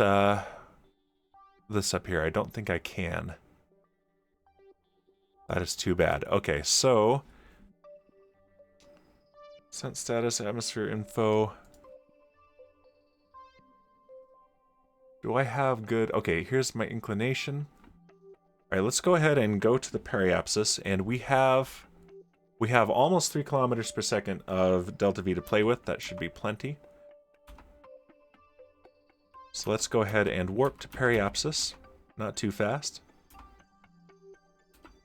this up here? I don't think I can. That is too bad. Okay, so scent status, atmosphere info. Do I have good... Okay, here's my inclination. Alright, let's go ahead and go to the periapsis, and we have almost 3 kilometers per second of delta V to play with. That should be plenty. So let's go ahead and warp to periapsis. Not too fast.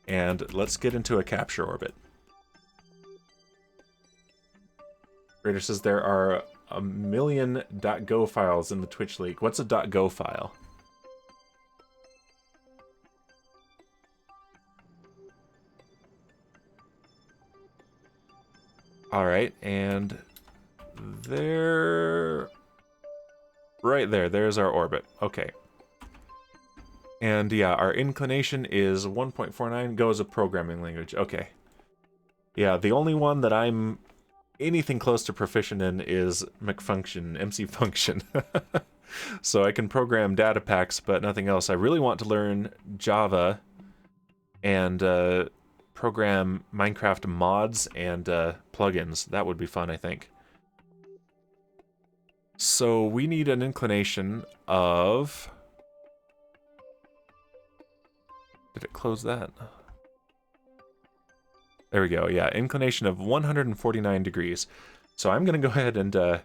And let's get into a capture orbit. Raider says there are a million .go files in the Twitch leak. What's a .go file? Alright, and there... Right there, there's our orbit. Okay. And yeah, our inclination is 1.49, Go as a programming language. Okay. Yeah, the only one that I'm anything close to proficient in is McFunction, MC Function. So I can program data packs, but nothing else. I really want to learn Java and program Minecraft mods and plugins. That would be fun, I think. So we need an inclination of... Did it close that? There we go, yeah, inclination of 149 degrees. So I'm gonna go ahead and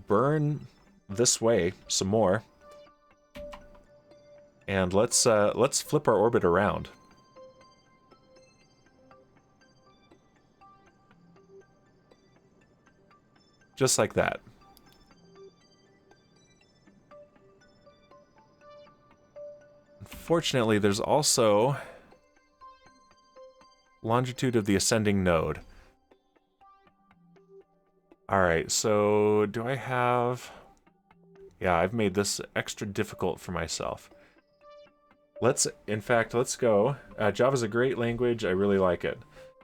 burn this way some more. And let's flip our orbit around. Just like that. Unfortunately, there's also longitude of the ascending node. Alright, so do I have... Yeah, I've made this extra difficult for myself. In fact, let's go. Java's a great language. I really like it.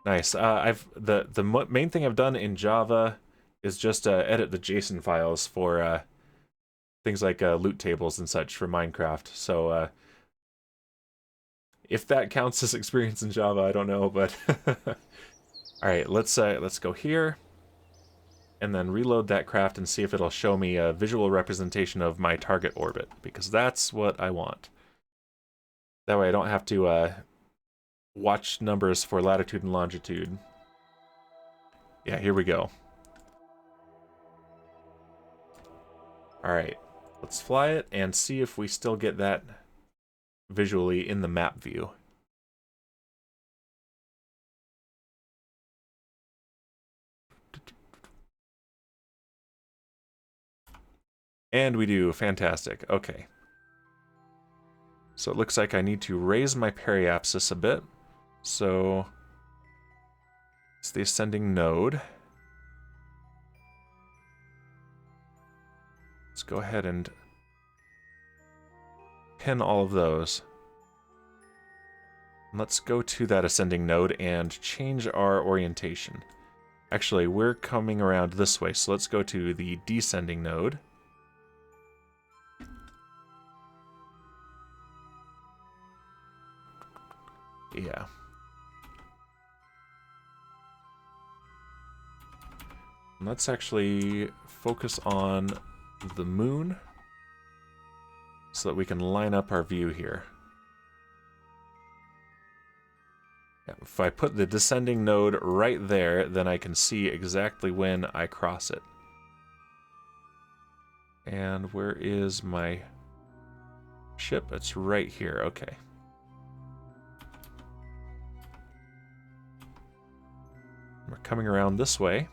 Nice. The main thing I've done in Java is just edit the JSON files for things like loot tables and such for Minecraft. So if that counts as experience in Java, I don't know, but all right, let's go here and then reload that craft and see if it'll show me a visual representation of my target orbit, because that's what I want. That way I don't have to watch numbers for latitude and longitude. Yeah, here we go. Alright, let's fly it and see if we still get that visually in the map view. And we do. Fantastic. Okay. So it looks like I need to raise my periapsis a bit. So it's the ascending node. Let's go ahead and pin all of those. Let's go to that ascending node and change our orientation. Actually, we're coming around this way, so let's go to the descending node. Yeah. Let's actually focus on the moon so that we can line up our view here. If I put the descending node right there, then I can see exactly when I cross it. And where is my ship? It's right here. Okay. We're coming around this way.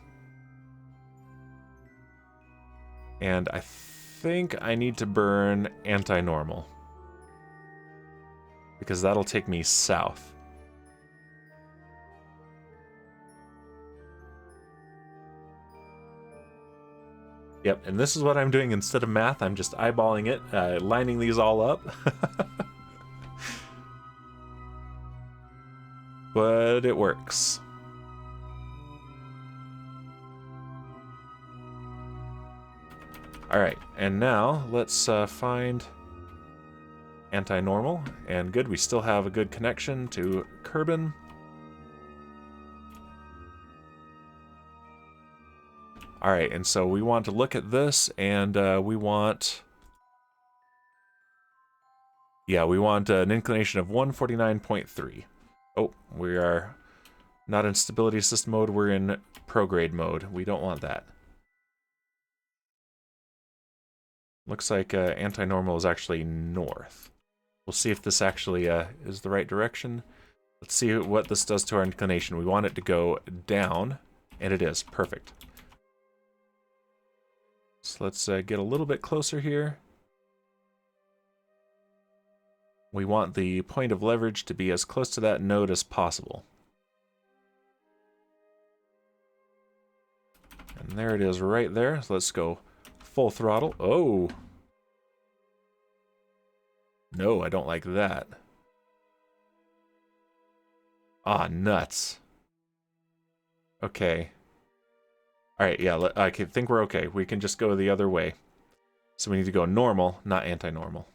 And I think I need to burn anti-normal, because that'll take me south. Yep, and this is what I'm doing instead of math. I'm just eyeballing it, lining these all up. But it works. Alright, and now let's find anti-normal. And good, we still have a good connection to Kerbin. Alright, and so we want to look at this, and we want... Yeah, we want an inclination of 149.3. Oh, we are not in stability assist mode, we're in prograde mode. We don't want that. Looks like anti-normal is actually north. We'll see if this actually is the right direction. Let's see what this does to our inclination. We want it to go down, and it is. Perfect. So let's get a little bit closer here. We want the point of leverage to be as close to that node as possible. And there it is right there. So let's go full throttle. Oh! No, I don't like that. Ah, nuts. Okay. Alright, yeah, I think we're okay. We can just go the other way. So we need to go normal, not anti-normal.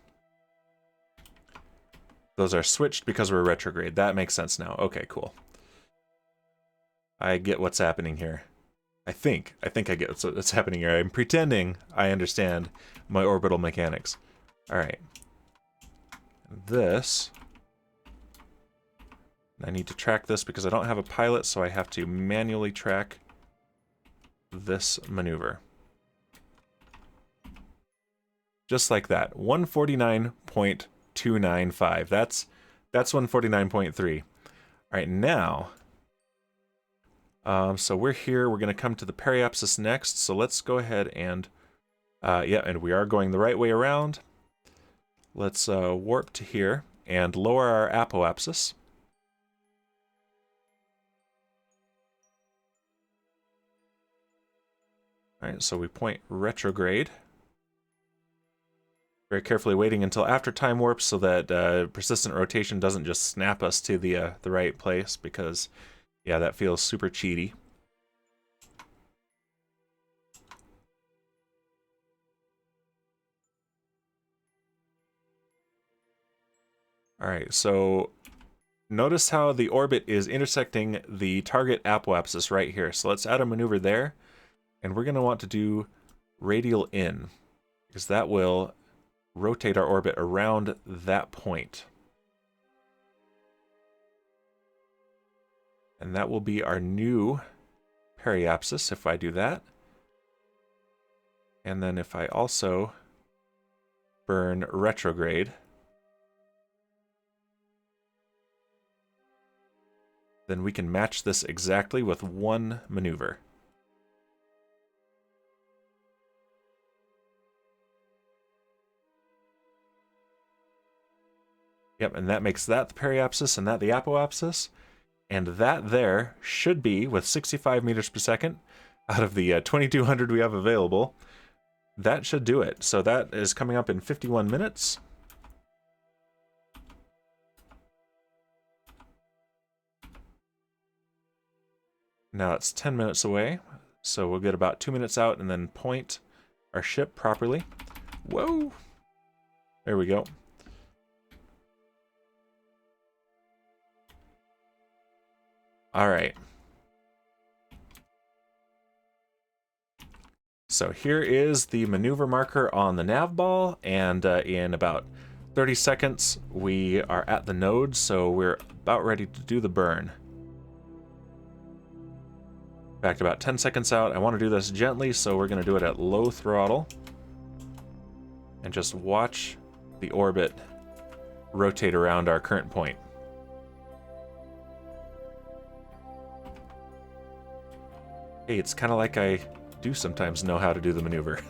Those are switched because we're retrograde. That makes sense now. Okay, cool. I get what's happening here. I think I get what's happening here. I'm pretending I understand my orbital mechanics. Alright. This... I need to track this because I don't have a pilot, so I have to manually track this maneuver. Just like that. 149.295. That's 149.3. All right, now, so we're here. We're going to come to the periapsis next. So let's go ahead and, yeah, and we are going the right way around. Let's warp to here and lower our apoapsis. All right, so we point retrograde. Very carefully waiting until after time warp so that persistent rotation doesn't just snap us to the right place, because, yeah, that feels super cheaty. All right, so notice how the orbit is intersecting the target apoapsis right here. So let's add a maneuver there, and we're going to want to do radial in, because that will rotate our orbit around that point. And that will be our new periapsis if I do that. And then if I also burn retrograde, then we can match this exactly with one maneuver. Yep, and that makes that the periapsis and that the apoapsis. And that there should be, with 65 meters per second, out of the 2,200 we have available, that should do it. So that is coming up in 51 minutes. Now it's 10 minutes away, so we'll get about 2 minutes out and then point our ship properly. Whoa! There we go. All right. So here is the maneuver marker on the nav ball, and in about 30 seconds we are at the node, so we're about ready to do the burn. In fact, about 10 seconds out, I want to do this gently, so we're going to do it at low throttle. And just watch the orbit rotate around our current point. Hey, it's kind of like I do sometimes know how to do the maneuver.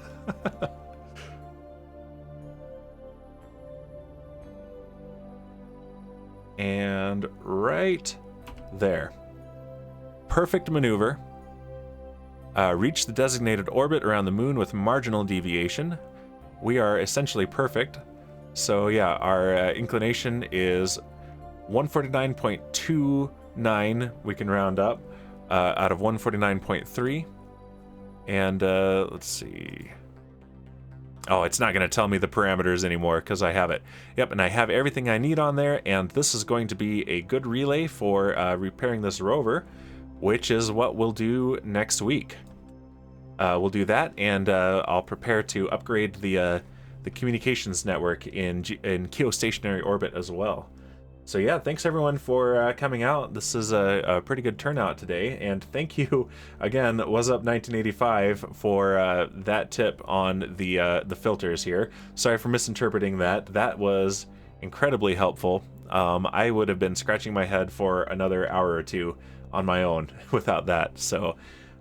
And right there. Perfect maneuver. Reach the designated orbit around the moon with marginal deviation. We are essentially perfect. So yeah, our inclination is 149.29, we can round up, out of 149.3. And let's see. Oh, it's not going to tell me the parameters anymore because I have it. Yep, and I have everything I need on there, and this is going to be a good relay for repairing this rover, which is what we'll do next week. We'll do that, and I'll prepare to upgrade the communications network in geostationary orbit as well. So yeah, thanks everyone for coming out. This is a pretty good turnout today, and thank you again, Was Up 1985, for that tip on the filters here. Sorry for misinterpreting that. That was incredibly helpful. I would have been scratching my head for another hour or two on my own without that. So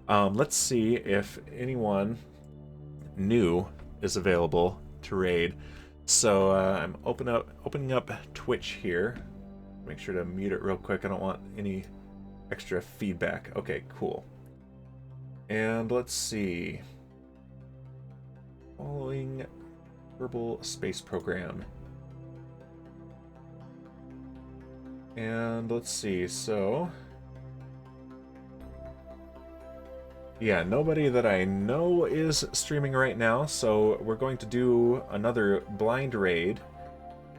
let's see if anyone new is available to raid. So I'm opening up Twitch here. Make sure to mute it real quick. I don't want any extra feedback. Okay, cool. And let's see. Following Kerbal space program. And let's see, so yeah, nobody that I know is streaming right now, so we're going to do another blind raid.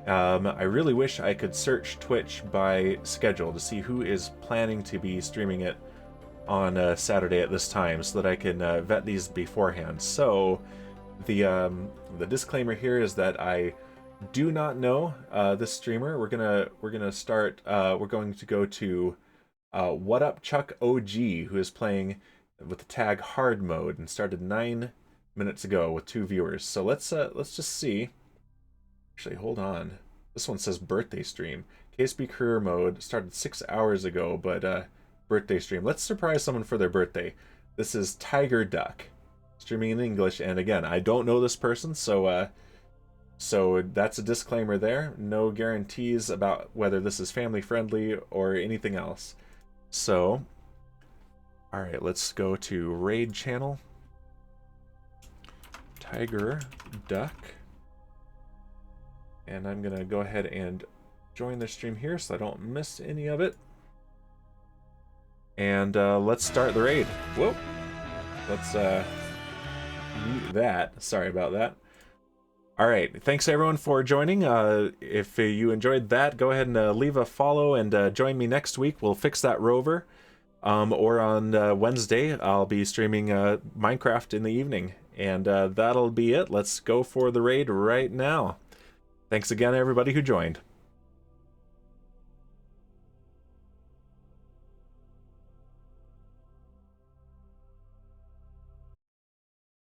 I really wish I could search Twitch by schedule to see who is planning to be streaming it on Saturday at this time, so that I can vet these beforehand. So the disclaimer here is that I do not know this streamer. We're going to go to What Up Chuck OG, who is playing with the tag hard mode and started 9 minutes ago with 2 viewers. So let's just see. Actually, hold on. This one says birthday stream. KSP career mode started 6 hours ago, but birthday stream. Let's surprise someone for their birthday. This is Tiger Duck, streaming in English, and again, I don't know this person, so that's a disclaimer there. No guarantees about whether this is family friendly or anything else. So, all right, let's go to raid channel. Tiger Duck. And I'm gonna go ahead and join the stream here so I don't miss any of it. And let's start the raid. Whoa. Let's mute that. Sorry about that. All right, thanks everyone for joining. If you enjoyed that, go ahead and leave a follow and join me next week. We'll fix that rover. Or on Wednesday, I'll be streaming Minecraft in the evening. And that'll be it. Let's go for the raid right now. Thanks again, everybody who joined.